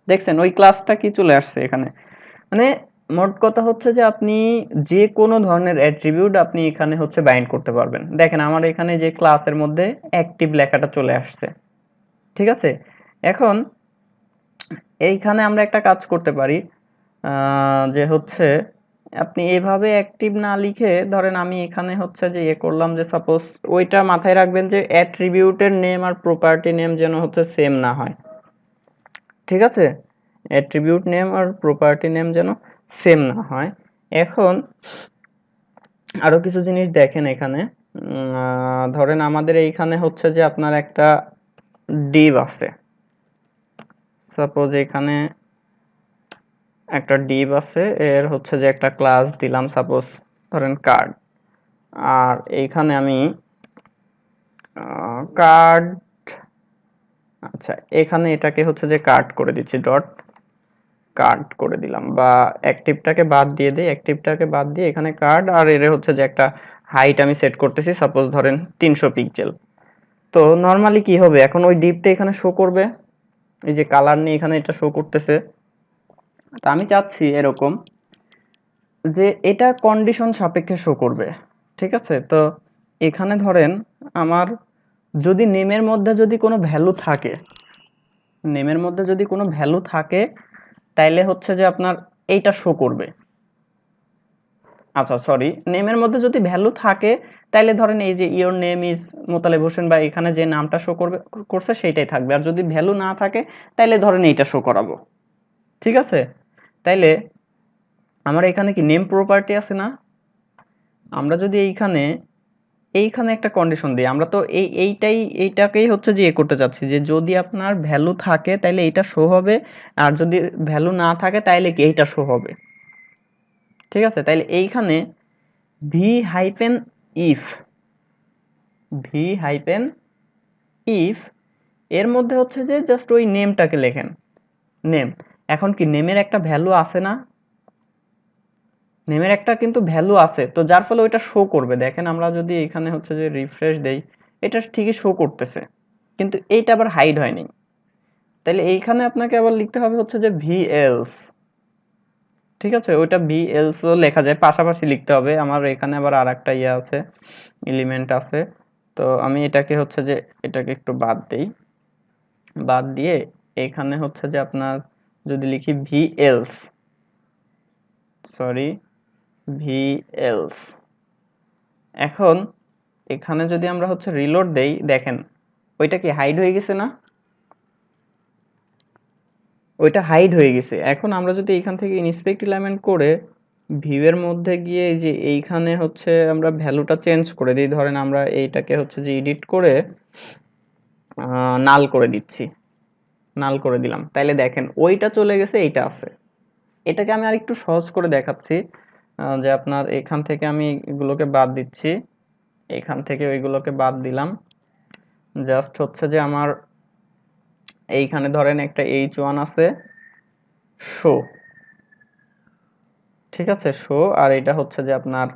Speaker 1: দেখছেন ওই ক্লাসটা কি চলে আসছে এখানে, মানে মোট কথা হচ্ছে যে আপনি যে কোনো ধরনের অ্যাট্রিবিউট আপনি এখানে হচ্ছে বাইন্ড করতে পারবেন। দেখেন আমার এখানে যে ক্লাসের মধ্যে অ্যাক্টিভ লেখাটা চলে আসছে। ঠিক আছে, এখন এইখানে আমরা একটা কাজ করতে পারি, যে হচ্ছে আপনি এভাবে অ্যাক্টিভ না লিখে ধরেন আমি এখানে হচ্ছে যে ইয়ে করলাম যে সাপোজ, ওইটা মাথায় রাখবেন যে অ্যাট্রিবিউটের নেম আর প্রপার্টি নেম যেন হচ্ছে সেম না হয়। ঠিক আছে, অ্যাট্রিবিউট নেম আর প্রপার্টি নেম যেন সেম না হয়। এখন আরো কিছু জিনিস দেখেন এখানে, ধরেন আমাদের এইখানে হচ্ছে যে আপনার একটা ডিভ আছে, সাপোজ এখানে একটা div আছে, এর হচ্ছে যে একটা ক্লাস দিলাম সাপোজ ধরেন কার্ড, আর এইখানে আমি কার্ড, আচ্ছা এখানে এটাকে হচ্ছে যে কার্ড করে দিচ্ছি, ডট কার্ড করে দিলাম, বা অ্যাক্টিভটাকে বাদ দিয়ে দিই, অ্যাক্টিভটাকে বাদ দিয়ে এখানে কার্ড, আর এর হচ্ছে যে একটা হাইট আমি সেট করতেছি সাপোজ ধরেন 300 পিক্সেল। তো নরমালি কি হবে, এখন ওই ডিপটা এখানে শো করবে, এই যে কালার নিয়ে এখানে এটা শো করতেছে। তো আমি চাচ্ছি এরকম যে এটা কন্ডিশন সাপেক্ষে শো করবে, ঠিক আছে। তো এখানে ধরেন আমার যদি নেমের মধ্যে যদি কোনো ভ্যালু থাকে, নেমের মধ্যে যদি কোনো ভ্যালু থাকে তাইলে হচ্ছে যে আপনার এইটা শো করবে। আচ্ছা সরি, নেমের মধ্যে যদি ভ্যালু থাকে তাইলে ধরেন এই যে your name is Motaleb Hossain, বা এখানে যে নামটা শো করবে করছে সেইটাই থাকবে, আর যদি ভ্যালু না থাকে তাইলে ধরেন এইটা শো করাবো, ঠিক আছে। তাইলে আমার এখানে কি নেম প্রপার্টি আছে না, আমরা যদি এইখানে এইখানে একটা কন্ডিশন দিই, আমরা তো এইটাকেই হচ্ছে যে করতে চাচ্ছি যে যদি আপনার ভ্যালু থাকে তাইলে এইটা শো হবে, আর যদি ভ্যালু না থাকে তাইলে কি এইটা শো হবে, ঠিক আছে। তাইলে এইখানে V hyphen if, V hyphen if এর মধ্যে হচ্ছে যে জাস্ট ওই নেমটাকে লেখেন, নেম। এখন কি নেমের একটা ভ্যালু আছে না, নেমের একটা কিন্তু ভ্যালু আছে, তো যার ফলে ওইটা শো করবে। দেখেন আমরা যদি এখানে হচ্ছে যে রিফ্রেশ দেই, এটা ঠিকই শো করতেছে, কিন্তু এইটা আবার হাইড হয়নি। তাহলে এইখানে আপনাকে আবার লিখতে হবে হচ্ছে যে ভি এলস, ঠিক আছে। ওইটা ভি এলসও লেখা যায়, পাশাপাশি লিখতে হবে। আমার এখানে আবার আর একটা ইয়ে আছে, এলিমেন্ট আছে, তো আমি এটাকে হচ্ছে যে এটাকে একটু বাদ দেই, বাদ দিয়ে এখানে হচ্ছে যে আপনার যদি লিখি V else, sorry V else, এখন এখানে যদি আমরা হচ্ছে রিলোড দেই, দেখেন ওইটা কি হাইড হয়ে গেছে না, ওইটা হাইড হয়ে গেছে। এখন আমরা যদি এখান থেকে ইনস্পেক্ট এলিমেন্ট করে ভিউ এর মধ্যে গিয়ে এই যে এইখানে হচ্ছে আমরা ভ্যালুটা চেঞ্জ করে দিই, ধরেন আমরা এইটাকে হচ্ছে যে এডিট করে নাল করে দিচ্ছি, নাল করে দিলাম, তাইলে দেখেন ওইটা চলে গেছে, এইটা আছে। এটাকে আমি আরেকটু সহজ করে দেখাচ্ছি, যে আপনার এখান থেকে আমি এগুলোকে বাদ দিচ্ছি, এখান থেকে ওইগুলোকে বাদ দিলাম, জাস্ট হচ্ছে যে আমার এইখানে ধরেন একটা h1 আছে শো, ঠিক আছে শো, আর এটা হচ্ছে যে আপনার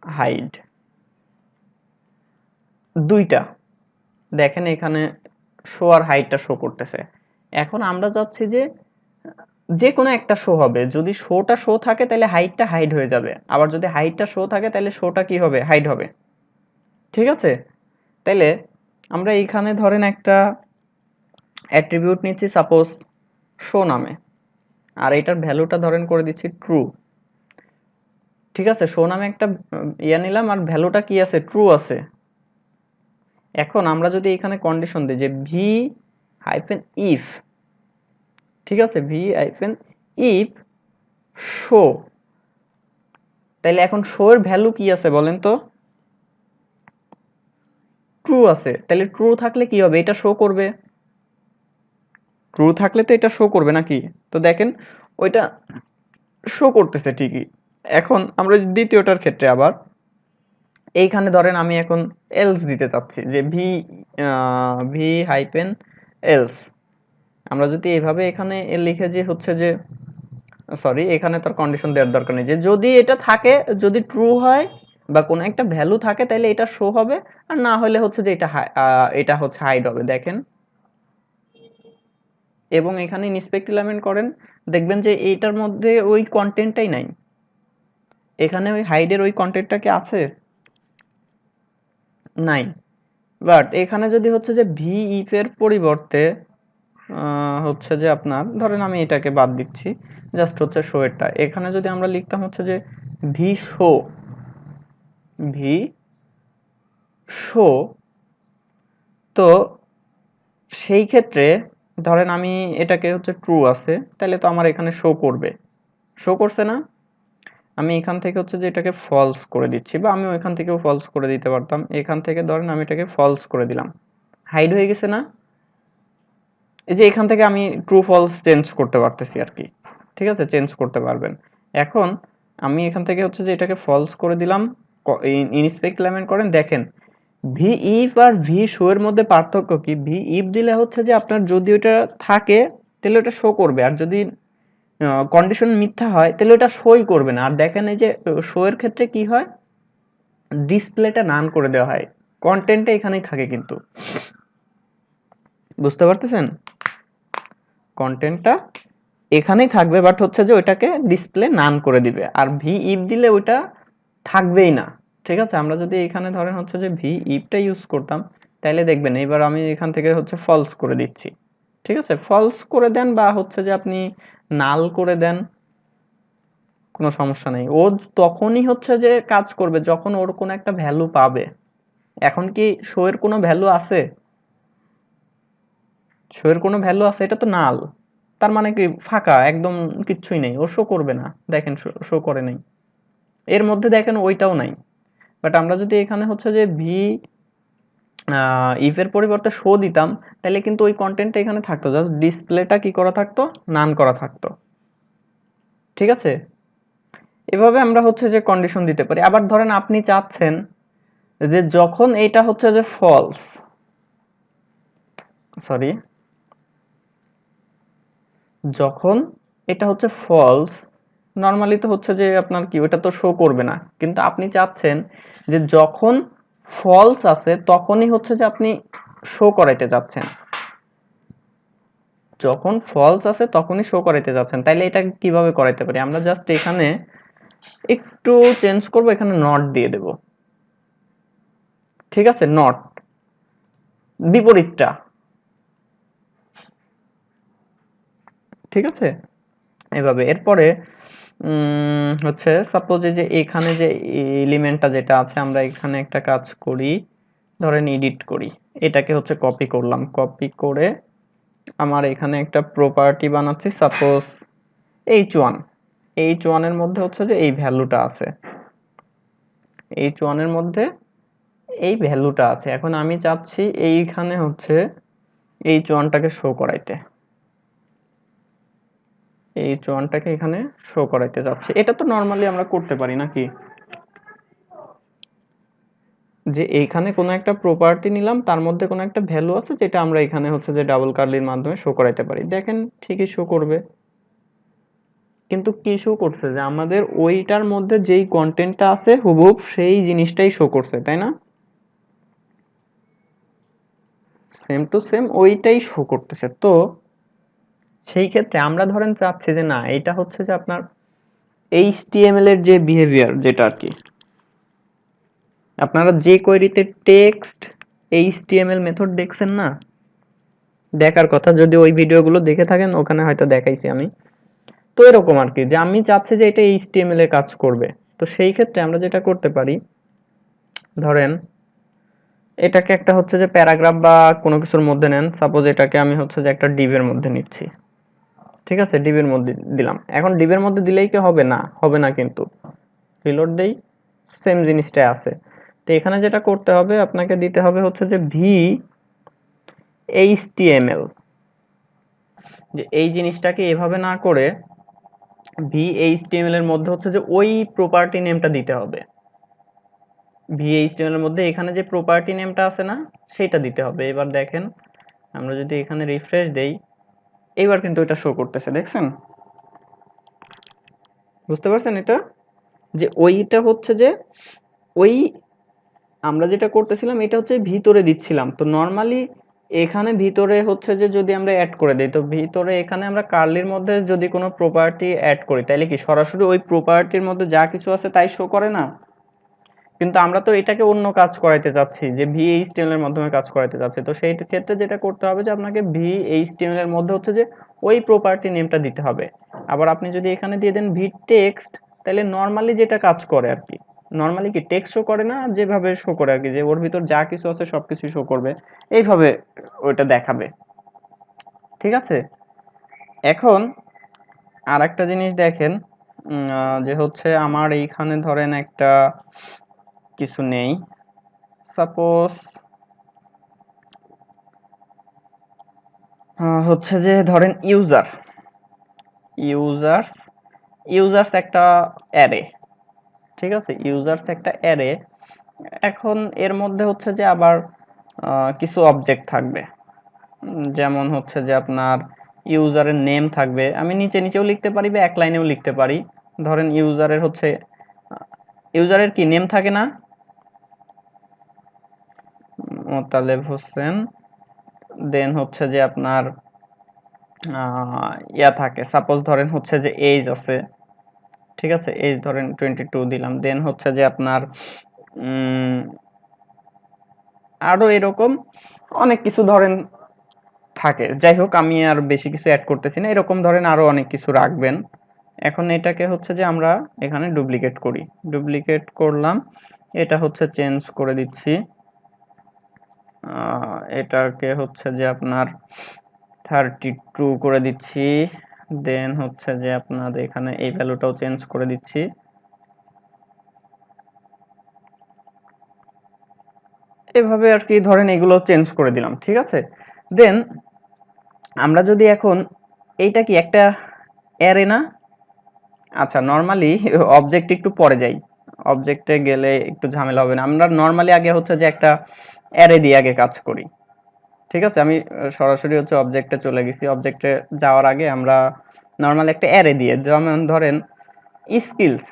Speaker 1: হাইড, দুইটা দেখেন এখানে শো আর হাইডটা শো করতেছে। এখন আমরা চাচ্ছি যে যে কোনো একটা শো হবে, যদি শোটা শো থাকে তাহলে হাইডটা হাইড হয়ে যাবে, আবার যদি হাইডটা শো থাকে তাহলে শোটা কি হবে, হাইড হবে, ঠিক আছে। তাইলে আমরা এইখানে ধরেন একটা অ্যাট্রিবিউট নিচ্ছি সাপোজ শো নামে, আর এটার ভ্যালুটা ধরেন করে দিচ্ছি ট্রু, ঠিক আছে। শো নামে একটা ইয়া নিলাম, আর ভ্যালুটা কি আছে, ট্রু আছে। এখন আমরা যদি এখানে কন্ডিশন দিই যে ভি হাইফেন ইফ, ঠিক আছে, ভি হাইফেন ইফ শো, তাইলে এখন শো এর ভ্যালু কি আছে বলেন তো, ট্রু আছে। তাহলে ট্রু থাকলে কি হবে, এটা শো করবে, ট্রু থাকলে তো এটা শো করবে নাকি। তো দেখেন ওইটা শো করতেছে ঠিকই। এখন আমরা দ্বিতীয়টার ক্ষেত্রে আবার এইখানে ধরেন আমি এখন এলস দিতে চাচ্ছি যে ভি ভি হাইপেন এলস, আমরা যদি এভাবে এখানে লিখে যে হচ্ছে যে সরি, এখানে তার কন্ডিশন দেওয়ার দরকার নেই, যে যদি এটা থাকে, যদি ট্রু হয় বা কোনো একটা ভ্যালু থাকে তাহলে এটা শো হবে, আর না হলে হচ্ছে যে এটা হচ্ছে হাইড হবে, দেখেন। এবং এখানে ইনস্পেক্ট এলিমেন্ট করেন, দেখবেন যে এইটার মধ্যে ওই কন্টেন্টটাই নাই, এখানে ওই হাইডের ওই কন্টেন্টটা কি আছে, নাই। বাট এখানে যদি হচ্ছে যে ভি ইফ এর পরিবর্তে হচ্ছে যে আপনার ধরেন আমি এটাকে বাদ দিচ্ছি, জাস্ট হচ্ছে শো এরটা, এখানে যদি আমরা লিখতাম হচ্ছে যে ভি শো, ভি শো, তো সেই ক্ষেত্রে ধরেন আমি এটাকে হচ্ছে ট্রু আছে, তাহলে তো আমার এখানে শো করবে, শো করছে না। আমি এখান থেকে হচ্ছে যে এটাকে ফলস করে দিচ্ছি, বা আমি ওইখান থেকেও ফলস করে দিতে পারতাম, এখান থেকে ধরেন আমি এটাকে ফলস করে দিলাম, হাইড হয়ে গেছে না। এই যে এখান থেকে আমি ট্রু ফলস চেঞ্জ করতে পারতেছি আর কি। ঠিক আছে, চেঞ্জ করতে পারবেন। এখন আমি এখান থেকে হচ্ছে যে এটাকে ফলস করে দিলাম, ইনস্পেক্ট এলিমেন্ট করেন, দেখেন ভি ইফ আর ভি শো এর মধ্যে পার্থক্য কি? ভি ইফ দিলে হচ্ছে যে আপনার যদি ওটা থাকে তাহলে ওটা শো করবে, আর যদি কন্ডিশন মিথ্যা হয় তাহলে ওটা শোই করবে না। আর দেখেন এই যে শো এর ক্ষেত্রে কি হয়, ডিসপ্লেটা নান করে দেওয়া হয়, কন্টেন্টটা এখানেই থাকে, কিন্তু বুঝতে পারতেছেন, কন্টেন্টটা এখানেই থাকবে, বাট হচ্ছে যে ওইটাকে ডিসপ্লে নান করে দিবে। আর ভি ইফ দিলে ওইটা থাকবেই না। ঠিক আছে, আমরা যদি এখানে ধরেন হচ্ছে যে ভি ইফটা ইউজ করতাম, তাইলে দেখবেন এবার আমি এখান থেকে হচ্ছে ফলস করে দিচ্ছি। ঠিক আছে, ফলস করে দেন বা হচ্ছে যে আপনি নাল করে দেন, কোনো সমস্যা নেই। ও তখনই হচ্ছে যে কাজ করবে যখন ওর কোনো একটা ভ্যালু পাবে। এখন কি শো এর কোনো ভ্যালু আছে? শো এর কোনো ভ্যালু আছে? এটা তো নাল, তার মানে কি ফাঁকা, একদম কিচ্ছুই নেই, ও শো করবে না। দেখেন শো করে নাই, এর মধ্যে দেখেন ওইটাও নাই। বাট আমরা যদি এখানে হচ্ছে যে ভি ইফ এর পরিবর্তে শো দিতাম, তাহলে কিন্তু ওই কন্টেন্টটা এখানে থাকতো, জাস্ট ডিসপ্লেটা কি করা থাকতো, নান করা থাকতো। ঠিক আছে, এভাবে আমরা হচ্ছে যে কন্ডিশন দিতে পারি। আবার ধরেন আপনি চাচ্ছেন যে যখন এটা হচ্ছে যে ফলস, সরি, যখন এটা হচ্ছে ফলস, নর্মালি তো হচ্ছে যে আপনার কি ওটা তো শো করবে না, কিন্তু আপনি চাচ্ছেন যে যখন ফলস আছে তখনই হচ্ছে যে আপনি শো করাইতে যাচ্ছেন, যখন ফলস আছে তখনই শো করাইতে যাচ্ছেন। তাইলে এটা কিভাবে করাইতে পারি? আমরা জাস্ট এখানে একটু চেঞ্জ করব, এখানে নট দিয়ে দেব। ঠিক আছে, নট বিপরীতটা। ঠিক আছে, এভাবে। এরপরে হচ্ছে সাপোজ এই যে এখানে যে এলিমেন্টটা যেটা আছে, আমরা এখানে একটা কাজ করি, ধরেন এডিট করি, এটাকে হচ্ছে কপি করলাম, কপি করে আমার এখানে একটা প্রপার্টি বানাচ্ছি, সাপোজ h1। h1 এর মধ্যে হচ্ছে যে এই ভ্যালুটা আছে, h1 এর মধ্যে এই ভ্যালুটা আছে। এখন আমি চাচ্ছি এইখানে হচ্ছে h1টাকে শো করাইতে, h1টাকে এখানে শো করাইতে যাচ্ছি। এটা তো নর্মালি আমরা করতে পারি নাকি, যে এইখানে কোনো একটা প্রপার্টি নিলাম, তার মধ্যে কোনো একটা ভ্যালু আছে যেটা আমরা এখানে হচ্ছে যে ডাবল কার্লির মাধ্যমে শো করাইতে পারি। দেখেন ঠিকই শো করবে, কিন্তু কি শো করছে, যে আমাদের ওইটার মধ্যে যেই কন্টেন্টটা আছে হুবহুব সেই জিনিসটাই শো করছে, তাই না? সেম টু সেম ওইটাই শো করতেছে। তো সেই ক্ষেত্রে আমরা ধরেন চাচ্ছি যে না, এটা হচ্ছে যে আপনার HTML এর যে বিহেভিয়ার, যেটা আর কি আপনারা যে কোয়েরিতে টেক্সট HTML মেথড দেখছেন না, দেখার কথা, যদি ওই ভিডিওগুলো দেখে থাকেন ওখানে হয়তো দেখাইছি আমি। তো এরকম আর কি, যে আমি চাচ্ছি যে এটা HTML এ কাজ করবে। তো সেই ক্ষেত্রে আমরা যেটা করতে পারি, ধরেন এটাকে একটা হচ্ছে যে প্যারাগ্রাফ বা কোনো কিছুর মধ্যে নেন, সাপোজ এটাকে আমি হচ্ছে যে একটা ডিভের মধ্যে নিচ্ছি। ঠিক আছে, ডিভের মধ্যে দিলাম। এখন ডিভের মধ্যে দিলেই কি হবে? না, হবে না, কিন্তু রিলোড দেই, সেম জিনিসটাই আছে। তো এখানে যেটা করতে হবে, আপনাকে দিতে হবে হচ্ছে যে ভি HTML, যে এই জিনিসটাকে এভাবে না করে ভি HTML এর মধ্যে হচ্ছে যে ওই প্রপার্টি নেমটা দিতে হবে। ভি HTML এর মধ্যে এখানে যে প্রপার্টি নেমটা আছে না, সেটা দিতে হবে। এবার দেখেন আমরা যদি এখানে রিফ্রেশ দেই, এবার কিন্তু এটা শো করতেছে, দেখছেন? বুঝতে পারছেন এটা, যে ওইটা হচ্ছে যে ওই আমরা যেটা করতেছিলাম এটা হচ্ছে ভিতরে দিচ্ছিলাম। তো নর্মালি এখানে ভিতরে হচ্ছে যে যদি আমরা অ্যাড করে দিই, তো ভিতরে এখানে আমরা কার্লির মধ্যে যদি কোনো প্রপার্টি অ্যাড করি, তাহলে কি সরাসরি ওই প্রপার্টির মধ্যে যা কিছু আছে তাই শো করে না? কিন্তু আমরা তো এটাকে অন্য কাজ করাইতে চাচ্ছি, যে VHTML এর মাধ্যমে কাজ করাইতে চাচ্ছি। তো সেই ক্ষেত্রে যেটা করতে হবে, যে আপনাকে VHTML এর মধ্যে হচ্ছে যে ওই প্রপার্টি নেমটা দিতে হবে। আবার আপনি যদি এখানে দিয়ে দেন vText, তাহলে নর্মালি যেটা কাজ করে আর কি, নর্মালি কি টেক্সট শো করে না, যেভাবে শো করে আর কি, যে ওর ভিতর যা কিছু আছে সবকিছু শো করবে, এইভাবে ওইটা দেখাবে। ঠিক আছে, এখন আর একটা জিনিস দেখেন, যে হচ্ছে আমার এইখানে ধরেন একটা কিছু নেই, সাপোজ হচ্ছে যে ধরেন ইউজার, ইউজার্স, ইউজার্স একটা অ্যারে, ঠিক আছে, ইউজার্স একটা অ্যারে। এখন এর মধ্যে হচ্ছে যে আবার কিছু অবজেক্ট থাকবে, যেমন হচ্ছে যে আপনার ইউজারের নেম থাকবে, আমি নিচে নিচেও লিখতে পারি বা এক লাইনেও লিখতে পারি। ধরেন ইউজারের হচ্ছে, ইউজারের কি নেম থাকে না, মোতালেব হোসেন, দেন হচ্ছে যে আপনার ইয়া থাকে, সাপোজ ধরেন হচ্ছে যে এজ আছে, ঠিক আছে, এজ ধরেন 22 দিলাম, দেন হচ্ছে যে আপনার আরো এরকম অনেক কিছু ধরেন থাকে। যাই হোক, আমি আর বেশি কিছু অ্যাড করতেছি না, এরকম ধরেন আরো অনেক কিছু রাখবেন। এখন এটাকে হচ্ছে যে আমরা এখানে ডুপ্লিকেট করি, ডুপ্লিকেট করলাম, এটা হচ্ছে চেঞ্জ করে দিচ্ছি, এটাকে হচ্ছে যে আপনার 32 করে দিচ্ছি, দেন হচ্ছে যে আপনার এখানে এই ভ্যালুটাও চেঞ্জ করে দিচ্ছি। এভাবে আর কি ধরেন এগুলো চেঞ্জ করে দিলাম, ঠিক আছে। দেন আমরা যদি এখন, এইটা কি একটা অ্যারে না? আচ্ছা, নরমালি অবজেক্ট একটু পরে যাই, অবজেক্টে গেলে একটু ঝামেলা হবে না, আমরা নরমালি আগে হচ্ছে যে একটা অ্যারে দিয়ে আগে কাজ করি, ঠিক আছে। আমি সরাসরি হচ্ছে অবজেক্টে চলে গেছি, অবজেক্টে যাওয়ার আগে আমরা নরমালি একটা অ্যারে দিয়ে, যেমন ধরেন স্কিলস,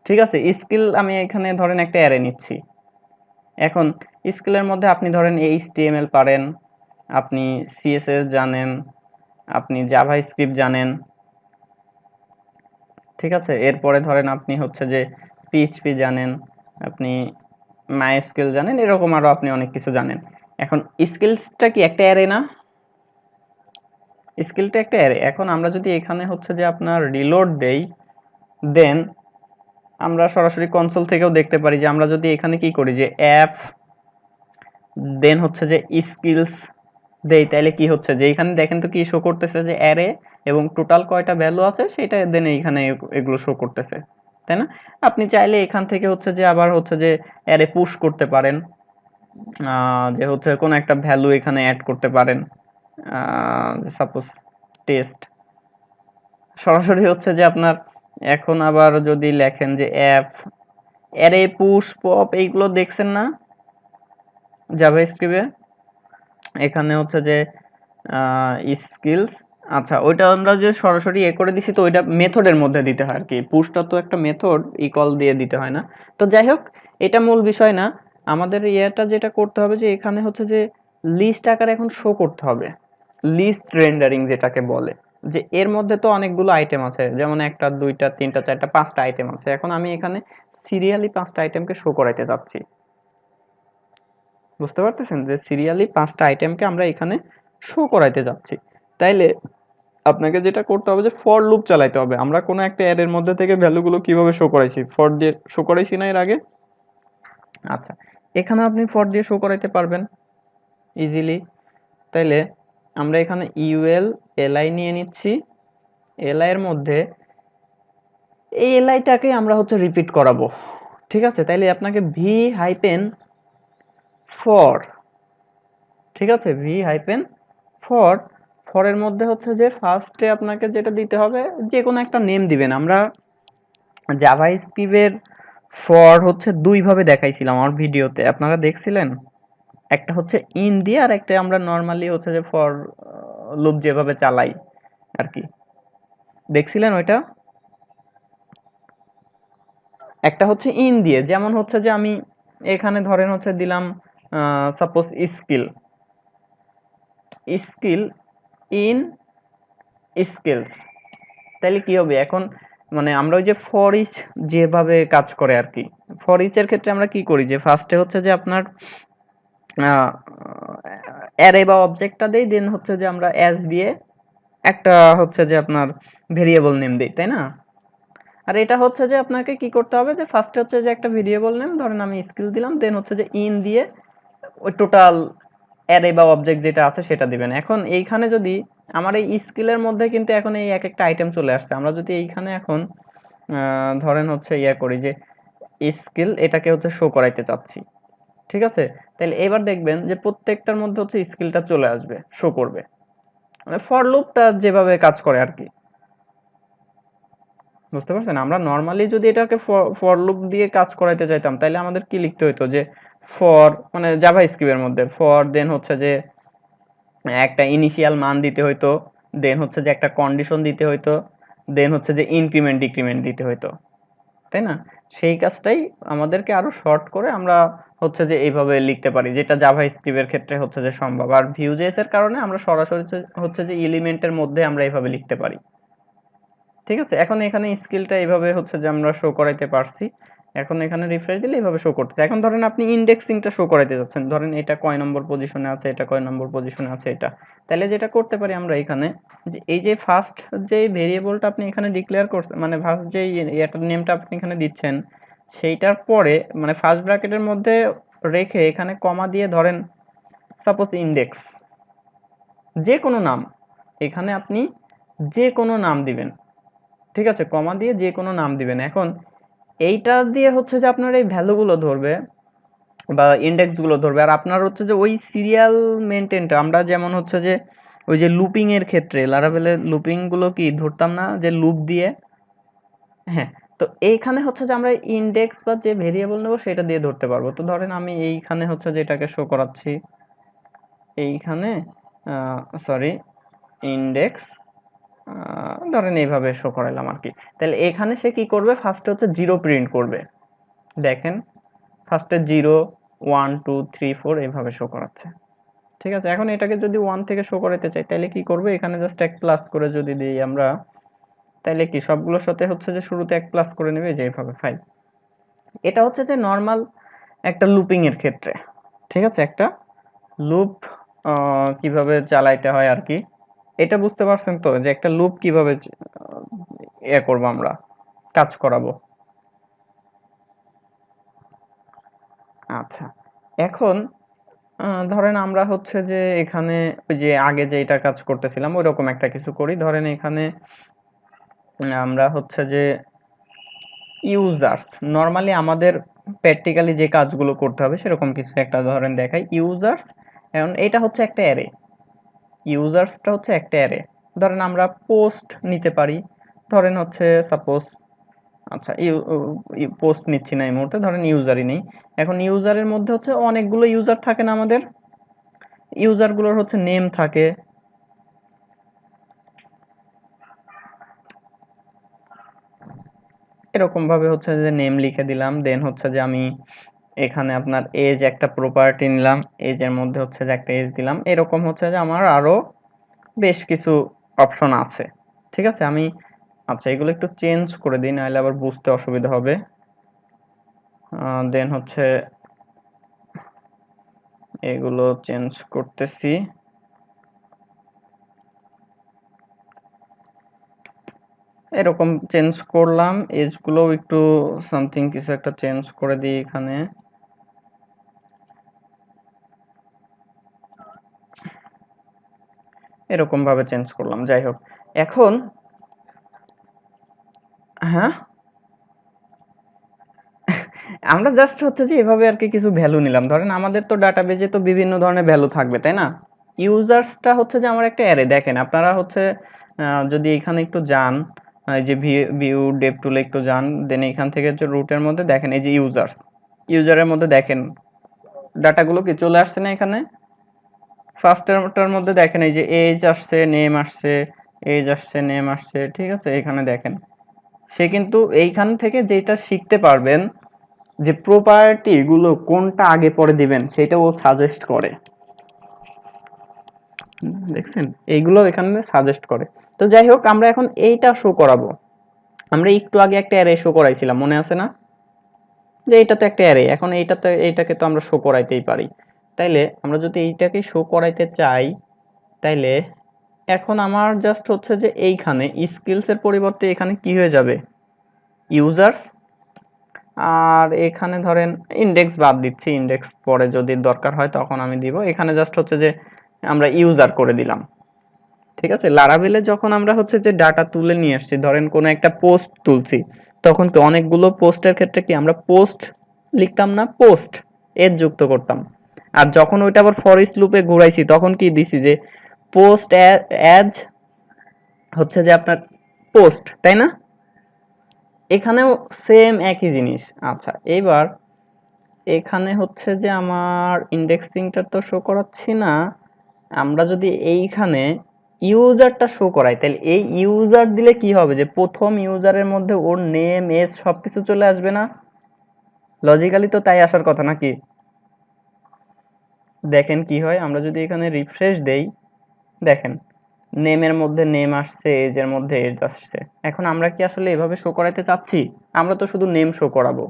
Speaker 1: ঠিক আছে, স্কিল আমি এখানে ধরেন একটা অ্যারে নিচ্ছি। এখন স্কিলের মধ্যে আপনি ধরেন HTML পারেন, আপনি CSS জানেন, আপনি জাভা স্ক্রিপ্ট জানেন, ঠিক আছে। এরপরে ধরেন আপনি হচ্ছে যে PHP জানেন, আপনি MySQL জানেন, এরকম আরো আপনি অনেক কিছু জানেন। এখন স্কিলসটা কি একটা অ্যারে না? স্কিলটা একটা অ্যারে। এখন আমরা যদি এখানে হচ্ছে যে আপনার রিলোড দেই, দেন আমরা সরাসরি কনসোল থেকেও দেখতে পারি যে আমরা যদি এখানে কি করি যে অ্যাপ, দেন হচ্ছে যে স্কিলস দেই, তাইলে কি হচ্ছে যে এখানে দেখেন তো কি শো করতেছে যে অ্যারে এবং টোটাল কয়টা ভ্যালু আছে সেটা দেন এইখানে এগুলো শো করতেছে, তাই না? আপনি চাইলে এখান থেকে হচ্ছে যে আবার হচ্ছে যে অ্যারে পুশ করতে পারেন, যে হচ্ছে কোনো একটা ভ্যালু এখানে অ্যাড করতে পারেন, সাপোজ টেস্ট, সরাসরি হচ্ছে যে আপনার এখন আবার যদি লেখেন যে অ্যাপ, অ্যারে পুশ পপ এইগুলো দেখছেন না জাভাস্ক্রিপ্টে, এখানে হচ্ছে যে স্কিলস, আচ্ছা ওইটা আমরা যে সরাসরি করে দিছি, তো ওইটা মেথডের মধ্যে দিতে হয় আর কি, পুশটা তো একটা মেথড, ইকল দিয়ে দিতে হয় না। তো যাই হোক, এটা মূল বিষয় না, আমাদের ইয়েটা যেটা করতে হবে যে এখানে হচ্ছে যে লিস্ট আকারে এখন শো করতে হবে, লিস্ট রেন্ডারিং যেটাকে বলে, যে এর মধ্যে তো অনেকগুলো আইটেম আছে, যেমন একটা দুইটা তিনটা চারটা পাঁচটা আইটেম আছে, এখন আমি এখানে সিরিয়ালি পাঁচটা আইটেমকে শো করাইতে যাচ্ছি, বুঝতে পারতেছেন যে সিরিয়ালি পাঁচটা আইটেমকে আমরা এখানে শো করাইতে যাচ্ছি। তাইলে আপনাকে যেটা করতে হবে যে ফর লুপ চালাইতে হবে, আমরা কোনো একটা অ্যারের মধ্যে থেকে ভ্যালুগুলো কিভাবে শো করাইছি, ফর দিয়ে শো করাইছি না এর আগে? আচ্ছা, এখানে আপনি ফর দিয়ে শো করাইতে পারবেন ইজিলি। তাইলে আমরা এখানে ইউএল এলআই নিয়ে নিচ্ছি, এলআই এর মধ্যে এই এলআইটাকে আমরা হচ্ছে রিপিট করাবো, ঠিক আছে। তাইলে আপনাকে ভি হাইপেন ফর, ঠিক আছে, ভি হাইপেন ফর, ফরের মধ্যে হচ্ছে যে ফার্স্টে আপনাকে যেটা দিতে হবে যে কোনো একটা নেম দিবেন। আমরা জাভা স্ক্রিপ্টের ফর হচ্ছে দুই ভাবে দেখাইছিলাম আমার ভিডিওতে, আপনারা দেখছিলেন, একটা হচ্ছে ইন দিয়ে আর একটা আমরা নর্মালি হচ্ছে যে ফর লুপ যেভাবে চালাই আর কি, দেখছিলেন ওইটা? একটা হচ্ছে ইন দিয়ে, যেমন হচ্ছে যে আমি এখানে ধরেন হচ্ছে দিলাম suppose skill, skill in skills, তাহলে কি হবে এখন, মানে আমরা ওই যে ফর ইচ যেভাবে কাজ করে আর কি, ফর ইচ এর ক্ষেত্রে আমরা কি করি যে ফার্স্টে হচ্ছে যে আপনার অ্যারে বা অবজেক্টটা দেই, দেন হচ্ছে যে আমরা অ্যাজ দিয়ে একটা হচ্ছে যে আপনার ভেরিয়েবল নেম দেই, তাই না? আর এটা হচ্ছে যে আপনাকে কি করতে হবে যে ফার্স্টে হচ্ছে যে একটা ভেরিয়েবল নেম, ধরেন আমি স্কিল দিলাম, দেন হচ্ছে যে ইন দিয়ে ওই টোটাল অ্যারে বা অবজেক্ট যেটা আছে সেটা দিবেন। এখন এইখানে যদি আমার এই স্কিলের মধ্যে কিন্তু এখন এই এক একটা আইটেম চলে আসছে, আমরা যদি এইখানে এখন ধরেন হচ্ছে করি যে স্কিল এটাকে হচ্ছে শো করাইতে চাচ্ছি, ঠিক আছে। তাহলে এবার দেখবেন যে প্রত্যেকটার মধ্যে হচ্ছে স্কিলটা চলে আসবে, শো করবে, মানে ফর লুপটা যেভাবে কাজ করে আর কি, বুঝতে পারছেন? আমরা নর্মালি যদি এটাকে ফর লুপ দিয়ে কাজ করাইতে চাইতাম তাহলে আমাদের কি লিখতে হতো, যে ফর মানে জাভা স্ক্রিপ্টের মধ্যে ফর, দেন হচ্ছে যে একটা ইনিশিয়াল মান দিতে হইতো, দেন হচ্ছে যে একটা কন্ডিশন দিতে হইতো, দেন হচ্ছে যে ইনক্রিমেন্ট ডিক্রিমেন্ট দিতে হইতো, তাই না? সেই কাজটাই আমাদেরকে আরো শর্ট করে আমরা হচ্ছে যে এইভাবে লিখতে পারি, যেটা জাভা স্ক্রিপ্টের ক্ষেত্রে হচ্ছে যে সম্ভব। আর ভিউজেস এর কারণে আমরা সরাসরি হচ্ছে যে এলিমেন্টের মধ্যে আমরা এইভাবে লিখতে পারি। ঠিক আছে, এখন এখানে স্কিলটা এইভাবে হচ্ছে যে আমরা শো করাইতে পারছি। এখন এখানে রিফ্রেশ দিলে এইভাবে শো করতেছে। এখন ধরেন আপনি ইন্ডেক্সিংটা শো করাইতে যাচ্ছেন, ধরেন এটা কয় নম্বর পজিশনে আছে, এটা কয় নম্বর পজিশনে আছে, এটা তাহলে যেটা করতে পারি আমরা এখানে, যে এই যে ফার্স্ট যে ভেরিয়েবলটা আপনি এখানে ডিক্লেয়ার করছেন, মানে ফার্স্ট যে এটার নেমটা আপনি এখানে দিচ্ছেন, সেইটার পরে মানে ফার্স্ট ব্র্যাকেটের মধ্যে রেখে এখানে কমা দিয়ে ধরেন সাপোজ ইন্ডেক্স, যে কোনো নাম, এখানে আপনি যে কোনো নাম দিবেন। ঠিক আছে, কমা দিয়ে যে কোনো নাম দিবেন। এখন এইটা দিয়ে হচ্ছে যে আপনার এই ভ্যালুগুলো ধরবে বা ইন্ডেক্স গুলো ধরবে, আর আপনার হচ্ছে যে ওই সিরিয়াল মেনটেনটা আমরা যেমন হচ্ছে যে ওই যে লুপিং এর ক্ষেত্রে লারাভেলের লুপিং গুলো কি ধরতাম না যে লুপ দিয়ে, হ্যাঁ, তো এইখানে হচ্ছে যে আমরা ইন্ডেক্স বা যে ভেরিয়েবল নেব সেটা দিয়ে ধরতে পারবো। তো ধরেন আমি এইখানে হচ্ছে যে এটাকে শো করাচ্ছি, এইখানে সরি ইন্ডেক্স ধরেন এইভাবে শো করালাম আর কি। তাহলে এখানে সে কি করবে, ফার্স্টে হচ্ছে 0 প্রিন্ট করবে, দেখেন ফার্স্টে 0 1 2 3 4 এইভাবে শো করাচ্ছে। ঠিক আছে, এখন এটাকে যদি 1 থেকে শো করাতে চাই তাহলে কি করবে, এখানে জাস্ট এক প্লাস করে যদি দিই আমরা, তাহলে কি সবগুলোর সাথে হচ্ছে যে শুরুতে এক প্লাস করে নেবে, যে এইভাবে 5। এটা হচ্ছে যে নর্মাল একটা লুপিং এর ক্ষেত্রে। ঠিক আছে, একটা লুপ কিভাবে চালাইতে হয় আর কি, এটা বুঝতে পারছেন তো, যে একটা লুপ কিভাবে করব আমরা, কাজ করাবো। আচ্ছা, এখন ধরেন আমরা হচ্ছে যে এখানে ওই যে আগে যেটা কাজ করতেছিলাম ওইরকম একটা কিছু করি। ধরেন এখানে আমরা হচ্ছে যে ইউজার্স, নর্মালি আমাদের প্র্যাকটিক্যালি যে কাজগুলো করতে হবে সেরকম কিছু একটা ধরেন দেখাই। ইউজার্স, এখন এটা হচ্ছে একটা অ্যারে, ইউজার্সটা হচ্ছে একটা অ্যারে। ধরেন আমরা পোস্ট নিতে পারি, ধরেন হচ্ছে সাপোজ, আচ্ছা পোস্ট নিচ্ছি না এই মুহূর্তে, ধরেন ইউজারই নেই। এখন ইউজারের মধ্যে হচ্ছে অনেকগুলো ইউজার থাকে না আমাদের, ইউজারগুলোর হচ্ছে নেম থাকে, এরকম ভাবে হচ্ছে যে নেম লিখে দিলাম। দেন হচ্ছে যে আমি এখানে আপনার এজ একটা প্রপার্টি নিলাম, এজের মধ্যে হচ্ছে যে একটা এজ দিলাম। এরকম হচ্ছে যে আমার আরো বেশ কিছু অপশন আছে। ঠিক আছে, আমি আচ্ছা এগুলো একটু চেঞ্জ করে দিই, নাহলে আবার বুঝতে অসুবিধা হবে। দেন হচ্ছে এগুলো চেঞ্জ করতেছি। এরকম চেঞ্জ করলাম, এজগুলো একটু সামথিং কিছু একটা চেঞ্জ করে দিই এখানে। এরকম ভাবে চেঞ্জ করলাম, যাই হোক। এখন হ্যাঁ, আমরা জাস্ট হচ্ছে যে এভাবে আর কি কিছু ভ্যালু নিলাম। ধরেন আমাদের তো ডাটাবেজে তো বিভিন্ন ধরনের ভ্যালু থাকবে, তাই না? ইউজার্সটা হচ্ছে যে আমার একটা অ্যারে, দেখেন আপনারা হচ্ছে যদি এখানে একটু যান, এই যে ভিউ ডেপ টুলে একটু যান, দেন এখান থেকে হচ্ছে রুটের মধ্যে দেখেন এই যে ইউজার্স, ইউজারের মধ্যে দেখেন ডাটাগুলো কি চলে আসছে না এখানে। ফার্স্টটার মধ্যে দেখেন এই যে এজ আসছে, নেম আসছে, এজ আসছে, নেম আসছে। ঠিক আছে, এখানে দেখেন সে কিন্তু এইখান থেকে যেটা শিখতে পারবেন যে প্রপার্টি গুলো কোনটা আগে পরে দিবেন সেটা ও সাজেস্ট করে। দেখছেন, এইগুলো এখানে সাজেস্ট করে। তো যাই হোক, আমরা এখন এইটা শো করাবো। আমরা একটু আগে একটা অ্যারে শো করাইছিলাম, মনে আছে না? যে এইটা তো একটা অ্যারে, এখন এইটাতে এইটাকে তো আমরা শো করাইতেই পারি। তাইলে আমরা যদি এইটাকে শো করাইতে চাই, তাইলে এখন আমার জাস্ট হচ্ছে যে এইখানে স্কিলস এর পরিবর্তে এখানে কি হয়ে যাবে, ইউজার্স, আর এখানে ধরেন ইন্ডেক্স বাদ দিচ্ছি, ইন্ডেক্স পরে যদি দরকার হয় তখন আমি দিব। এখানে জাস্ট হচ্ছে যে আমরা ইউজার করে দিলাম। ঠিক আছে, লারাভেলে যখন আমরা হচ্ছে যে ডাটা তুলে নিয়ে আসছি, ধরেন কোনো একটা পোস্ট তুলছি, তখন তো অনেকগুলো পোস্টের ক্ষেত্রে কি আমরা পোস্ট লিখতাম না, পোস্ট এর যুক্ত করতাম। আর যখন ওইটা আবার ফর ইচ লুপে ঘুরাইছি তখন কি দিছি, যে পোস্ট অ্যাজ হচ্ছে যে আপনার পোস্ট, তাই না? এখানেও সেম একই জিনিস। আচ্ছা, এইবার এখানে হচ্ছে যে আমার ইন্ডেক্সিংটা তো শো করাচ্ছি না, আমরা যদি এইখানে ইউজারটা শো করাই তাহলে এই ইউজার দিলে কি হবে, যে প্রথম ইউজারের মধ্যে ওর নেম এজ সবকিছু চলে আসবে না? লজিক্যালি তো তাই আসার কথা নাকি? দেখেন কি হয়, আমরা যদি এখানে রিফ্রেশ দেই, দেখেন নেমের মধ্যে নেম আসছে, এজের মধ্যে এজ আসছে। এখন আমরা কি আসলে এভাবে শো করাইতে চাচ্ছি? আমরা তো শুধু নেম শো করাবো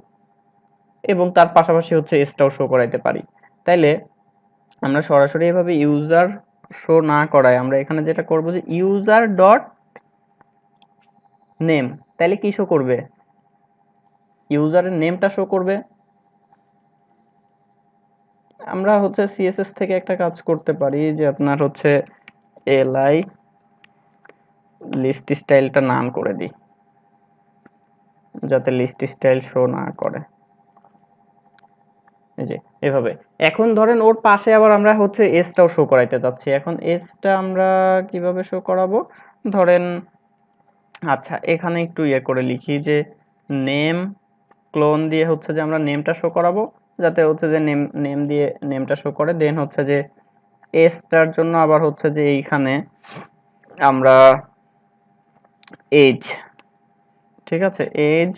Speaker 1: এবং তার পাশাপাশি হচ্ছে এজটাও শো করাইতে পারি। তাইলে আমরা সরাসরি এভাবে ইউজার শো না করায় আমরা এখানে যেটা করব যে ইউজার ডট নেম, তাহলে কি শো করবে? ইউজারের নেমটা শো করবে। আমরা হচ্ছে সিএসএস থেকে একটা কাজ করতে পারি যে আপনার হচ্ছে এলআই লিস্ট স্টাইলটা নাম করে দিই, যাতে লিস্ট স্টাইল শো না করে। এই যে এভাবে। এখন ধরেন ওর পাশে আবার আমরা হচ্ছে এজটাও শো করাইতে চাচ্ছি। এখন এজটা আমরা কিভাবে শো করাবো? ধরেন আচ্ছা, এখানে একটু ইয়ে করে লিখি যে নেম ক্লোন দিয়ে হচ্ছে যে আমরা নেমটা শো করাবো, যাতে হচ্ছে যে নেম নেম দিয়ে নেমটা শো করে। দেন হচ্ছে যে এজটার জন্য আবার হচ্ছে যে এইখানে আমরা এজ, ঠিক আছে, এজ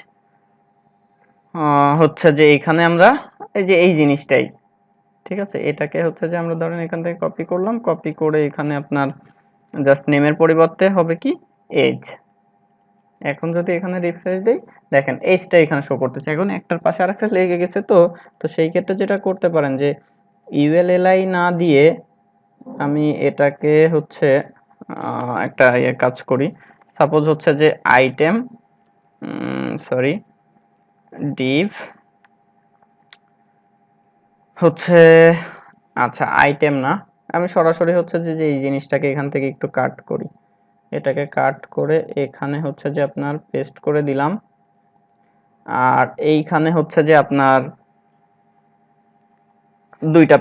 Speaker 1: হচ্ছে যে এইখানে আমরা এই যে এই জিনিসটাই, ঠিক আছে, এটাকে হচ্ছে যে আমরা ধরেন এখান থেকে কপি করলাম, কপি করে এখানে আপনার জাস্ট নেমের পরিবর্তে হবে কি এজ। এখন যদি এখানে রিফ্রেশ দেই, দেখেন এজটা এখানে শো করতেছে। এখন একটার পাশে আরেকটা লেগে গেছে, তো তো সেই ক্ষেত্রে যেটা করতে পারেন যে ইউএলএলআই না দিয়ে আমি এটাকে হচ্ছে একটা ইয়ে কাজ করি। সাপোজ হচ্ছে যে আইটেম, সরি, ডিভ হচ্ছে, আচ্ছা আইটেম না, আমি সরাসরি হচ্ছে যে এই জিনিসটাকে এখান থেকে একটু কাট করি, এটাকে কাট করে এখানে হচ্ছে যে আপনার পেস্ট করে দিলাম। আর এইখানে হচ্ছে যে আপনার দুইটা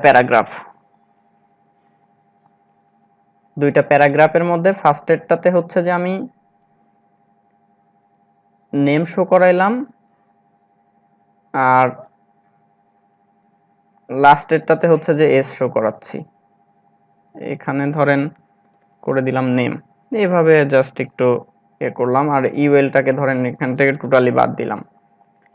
Speaker 1: প্যারাগ্রাফের মধ্যে ফার্স্টেরটাতে হচ্ছে যে আমি নেম শো করাইলাম, আর লাস্টেরটাতে হচ্ছে যে এস শো করাচ্ছি। এখানে ধরেন করে দিলাম নেম, এইভাবে জাস্ট একটু এ করলাম, আর ইউএলটাকে ধরেন এখান থেকে টোটালি বাদ দিলাম।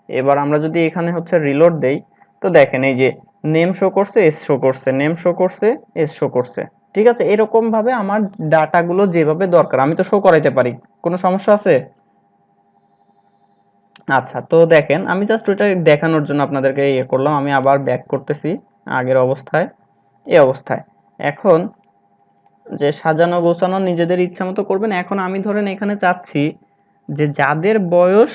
Speaker 1: এবার আমরা যদি এখানে হচ্ছে রিলোড দেই, তো দেখেন এই যে নেম শো করছে, এস শো করছে, নেম শো করছে, এস শো করছে। ঠিক আছে, এরকম ভাবে আমার ডাটাগুলো যেভাবে দরকার আমি তো শো করাইতে পারি। কোনো সমস্যা আছে? আচ্ছা, তো দেখেন আমি জাস্ট ওইটা দেখানোর জন্য আপনাদেরকে ইয়ে করলাম। আমি আবার ব্যাক করতেছি আগের অবস্থায়, এই অবস্থায়। এখন যে সাজানো গোছানো নিজেদের ইচ্ছা মতো করবেন। এখন আমি ধরেন এখানে চাচ্ছি যে যাদের বয়স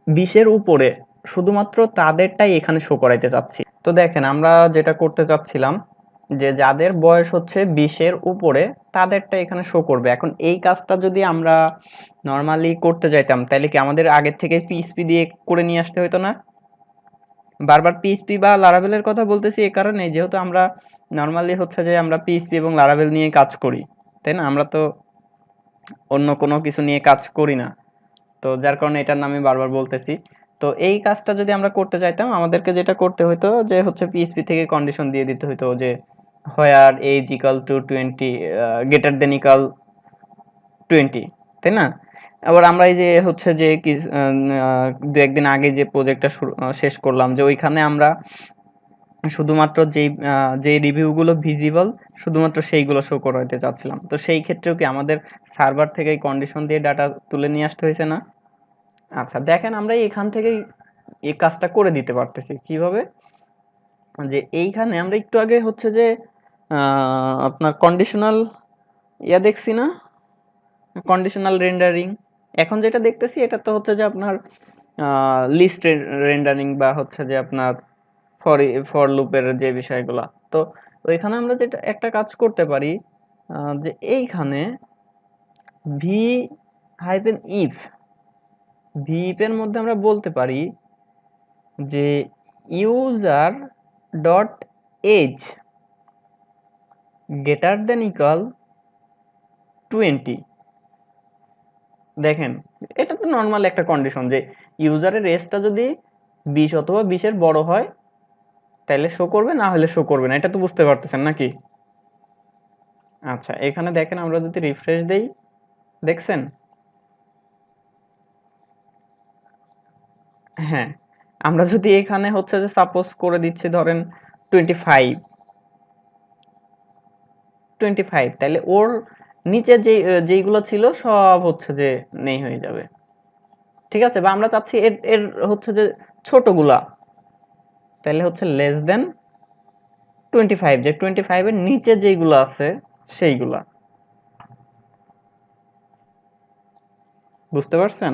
Speaker 1: 20-এর উপরে শুধুমাত্র তাদেরটাই এখানে শো করাইতে চাচ্ছি। তো দেখেন আমরা যেটা করতে চাচ্ছিলাম যে যাদের বয়স হচ্ছে 20-এর উপরে তাদেরটা এখানে শো করবে। এখন এই কাজটা যদি আমরা নর্মালি করতে যাইতাম তাহলে কি আমাদের আগের থেকে পিএইচপি দিয়ে করে নিয়ে আসতে হতো না? বারবার পিএইচপি বা লারাভেলের কথা বলতেছি এই কারণে, যেহেতু আমরা নর্মালি হচ্ছে যে আমরা পিএইচপি এবং লারাভেল নিয়ে কাজ করি, তাই না? আমরা তো অন্য কোনো কিছু নিয়ে কাজ করি না, তো যার কারণে এটার নামে বারবার বলতেছি। তো এই কাজটা যদি আমরা করতে চাইতাম আমাদেরকে যেটা করতে হতো যে হচ্ছে পিএইচপি থেকে কন্ডিশন দিয়ে দিতে হতো যে where x equal to 20, greater than equal 20, তাই না? আবার আমরা এই যে হচ্ছে যে দু একদিন আগে যে প্রজেক্টটা শেষ করলাম, যে ওইখানে আমরা শুধুমাত্র যেই রিভিউগুলো ভিজিবল শুধুমাত্র সেইগুলো শো করাতে চাচ্ছিলাম। তো সেই ক্ষেত্রেও কি আমাদের সার্ভার থেকে কন্ডিশন দিয়ে ডাটা তুলে নিয়ে আসতে হয়েছে না? আচ্ছা, দেখেন আমরা এখান থেকেই এই কাজটা করে দিতে পারতেছি কিভাবে, যে এইখানে আমরা একটু আগে হচ্ছে যে আপনার কন্ডিশনাল দেখছি না, কন্ডিশনাল রেন্ডারিং। এখন যেটা দেখতেছি এটা তো হচ্ছে যে আপনার লিস্ট রেন্ডারিং বা হচ্ছে যে আপনার ফর ফর লুপের যে বিষয়গুলা। তো ওইখানে আমরা যেটা একটা কাজ করতে পারি, যে এইখানে v hyphen if, v if এর মধ্যে আমরা বলতে পারি যে user dot age greater than equal 20। দেখেন এটা তো নর্মাল একটা কন্ডিশন যে ইউজারের এজটা যদি 20 অথবা 20-এর বড় হয় তাহলে শো করবে, না হলে শো করবে না। এটা তো বুঝতে পারতেছেন নাকি? আচ্ছা, এখানে দেখেন আমরা যদি রিফ্রেশ দেই, দেখছেন? হ্যাঁ, আমরা যদি এখানে হচ্ছে যে সাপোজ করে দিচ্ছি ধরেন 25, 25, তাহলে ওর নিচে যেইগুলো ছিল সব হচ্ছে যে নেই হয়ে যাবে। ঠিক আছে? বা আমরা চাচ্ছি এর এর হচ্ছে যে ছোটগুলা, তাহলে হচ্ছে লেস দেন 25, যে 25 এর নিচে যেইগুলো আছে সেইগুলা। বুঝতে পারছেন?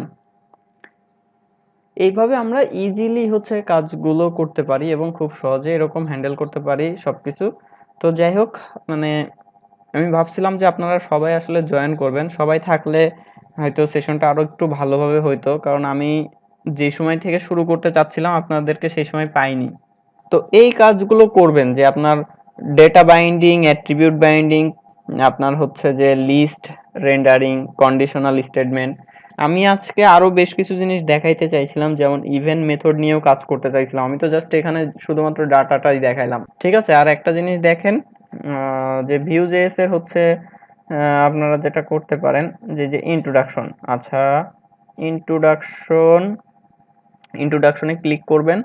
Speaker 1: এইভাবে আমরা ইজিলি হচ্ছে কাজগুলো করতে পারি এবং খুব সহজে এরকম হ্যান্ডেল করতে পারি সবকিছু। তো যাই হোক, মানে আমি ভাবছিলাম যে আপনারা সবাই আসলে জয়েন করবেন। সবাই থাকলে হয়তো সেশনটা আরো একটু ভালোভাবে হইতো। কারণ আমি যে সময় থেকে শুরু করতে চাচ্ছিলাম আপনাদেরকে সেই সময় পাইনি। তো এই কাজগুলো করবেন যে আপনার ডেটা বাইন্ডিং, অ্যাট্রিবিউট বাইন্ডিং, আপনার হচ্ছে যে লিস্ট রেন্ডারিং, কন্ডিশনাল স্টেটমেন্ট। আমি আজকে আরো বেশ কিছু জিনিস দেখাইতে চাইছিলাম, যেমন ইভেন্ট মেথড নিয়েও কাজ করতে চাইছিলাম। আমি তো জাস্ট এখানে শুধুমাত্র ডাটাটাই দেখাইলাম। ঠিক আছে, আর একটা জিনিস দেখেন, যে ভিউ.js এর হচ্ছে আপনারা যেটা করতে পারেন যে ইন্ট্রোডাকশন। আচ্ছা, ইন্ট্রোডাকশন, ইন্ট্রোডাকশনে ক্লিক করবেন।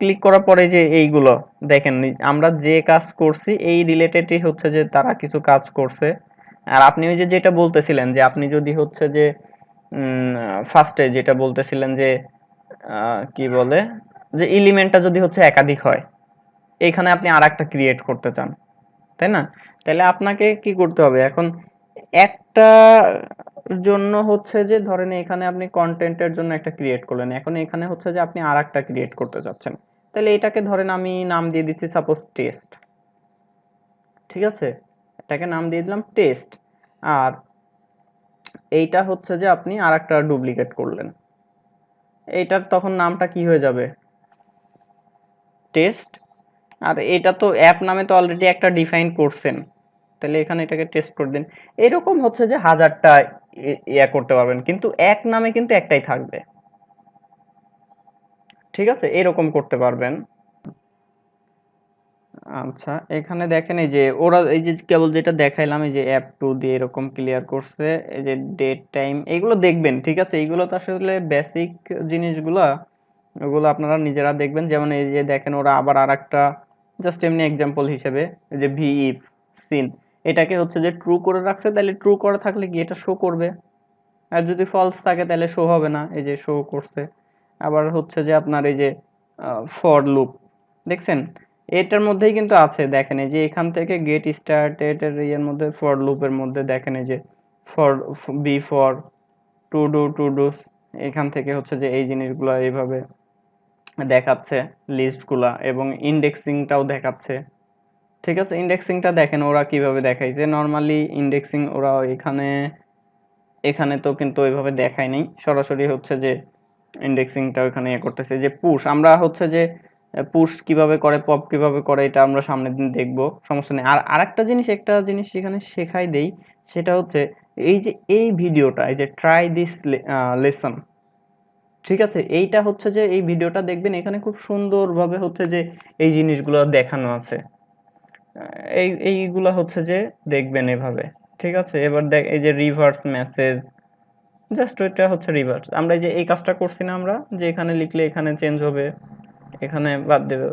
Speaker 1: ক্লিক করার পরে যে এইগুলো দেখেন, আমরা যে কাজ করছি এই রিলেটেডই হচ্ছে যে তারা কিছু কাজ করছে। আর আপনি ওই যে যেটা বলতেছিলেন যে আপনি যদি হচ্ছে যে ফার্স্টে যেটা বলতেছিলেন যে কি বলে, যে এলিমেন্টটা যদি হচ্ছে একাধিক হয়, এখানে আপনি আরেকটা ক্রিয়েট করতে চান, তাই না? তাহলে আপনাকে কি করতে হবে এখন? একটা জন্য হচ্ছে যে ধরেন এখানে আপনি কন্টেন্টের জন্য একটা ক্রিয়েট করলেন, এখন এখানে হচ্ছে যে আপনি আরেকটা ক্রিয়েট করতে চাচ্ছেন। তাহলে এটাকে ধরেন আমি নাম দিয়ে দিচ্ছি সাপোজ টেস্ট। ঠিক আছে, এটাকে নাম দিয়ে দিলাম টেস্ট। আর এইটা হচ্ছে যে আপনি আরেকটা ডুপ্লিকেট করলেন, এইটার তখন নামটা কি হয়ে যাবে? টেস্ট। আর এটা তো অ্যাপ নামে তো অলরেডি একটা ডিফাইন করছেন, তাহলে এখানে এটাকে টেস্ট করে দিন। এরকম হচ্ছে যে হাজারটা ইয়া করতে পারবেন, কিন্তু এক নামে কিন্তু একটাই থাকবে। ঠিক আছে, এরকম করতে পারবেন। আচ্ছা, এখানে দেখেন এই যে ওরা এই যে কেবল যেটা দেখাইলাম, এই যে অ্যাপ টু দিয়ে এরকম ক্লিয়ার করছে, এই যে ডেট টাইম, এগুলো দেখবেন। ঠিক আছে, এইগুলো তো আসলে বেসিক জিনিসগুলা, ওগুলো আপনারা নিজেরা দেখবেন। যেমন এই যে দেখেন ওরা আবার আরেকটা জাস্ট এমনি এক্সাম্পল হিসেবে এই যে ভি ইফ সিন, এটাকে হচ্ছে যে ট্রু করে রাখছে, তাহলে ট্রু করা থাকলে কি এটা শো করবে, আর যদি ফলস থাকে তাহলে শো হবে না। এই যে শো করছে। আবার হচ্ছে যে আপনার এই যে ফর লুপ, দেখছেন এটার মধ্যেই কিন্তু আছে। দেখেন এই যে এখান থেকে গেট স্টার্টেড এর ইয়ের মধ্যে ফর লুপের মধ্যে দেখেন এই যে for b for to do, এখান থেকে হচ্ছে যে এই জিনিসগুলো এইভাবে দেখাচ্ছে লিস্টগুলা, এবং ইন্ডেক্সিংটাও দেখাচ্ছে। ঠিক আছে, ইন্ডেক্সিংটা দেখেন ওরা কিভাবে দেখাইছে। নরমালি ইন্ডেক্সিং ওরা এখানে এখানে তো কিন্তু ওইভাবে দেখায় নাই, সরাসরি হচ্ছে যে ইন্ডেক্সিংটা ওখানে ইয়ে করতেছে। যে পুশ, আমরা হচ্ছে যে পুশ কিভাবে করে, পপ কিভাবে করে, এটা আমরা সামনের দিন দেখবো, সমস্যা নেই। আর আরেকটা জিনিস, একটা জিনিস এখানে শেখাই দেই, সেটা হচ্ছে এই যে এই ভিডিওটা, এই যে ট্রাই দিস লেসন, ঠিক আছে, এইটা হচ্ছে যে এই ভিডিওটা দেখবেন, এখানে খুব সুন্দরভাবে হচ্ছে যে এই জিনিসগুলো দেখানো আছে। এইগুলা হচ্ছে যে দেখবেন এভাবে। ঠিক আছে, এবার দেখ এই যে রিভার্স মেসেজ, জাস্ট ওইটা হচ্ছে রিভার্স। আমরা এই যে এই কাজটা করছি না, আমরা যে এখানে লিখলে এখানে চেঞ্জ হবে, এখানে বাদ দেবে,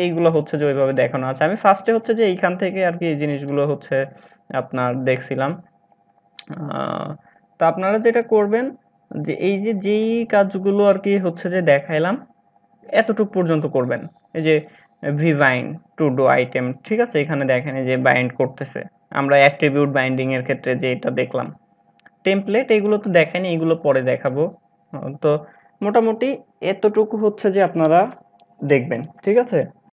Speaker 1: এইগুলো হচ্ছে যে ওইভাবে দেখানো আছে। আমি ফার্স্টে হচ্ছে যে এইখান থেকে আর কি এই জিনিসগুলো হচ্ছে আপনার দেখছিলাম। তো আপনারা যেটা করবেন যে এই যে যেই কাজগুলো আর কি হচ্ছে যে দেখাইলাম, এতটুক পর্যন্ত করবেন। এই যে V bind to do item, ঠিক আছে, এখানে দেখেন এই যে বাইন্ড করতেছে। আমরা অ্যাট্রিবিউট বাইন্ডিং এর ক্ষেত্রে যে এটা দেখলাম, টেমপ্লেট, এগুলো তো দেখাইনি, এগুলো পরে দেখাবো। তো মোটামুটি এতটুকু হচ্ছে যে আপনারা দেখবেন। ঠিক আছে।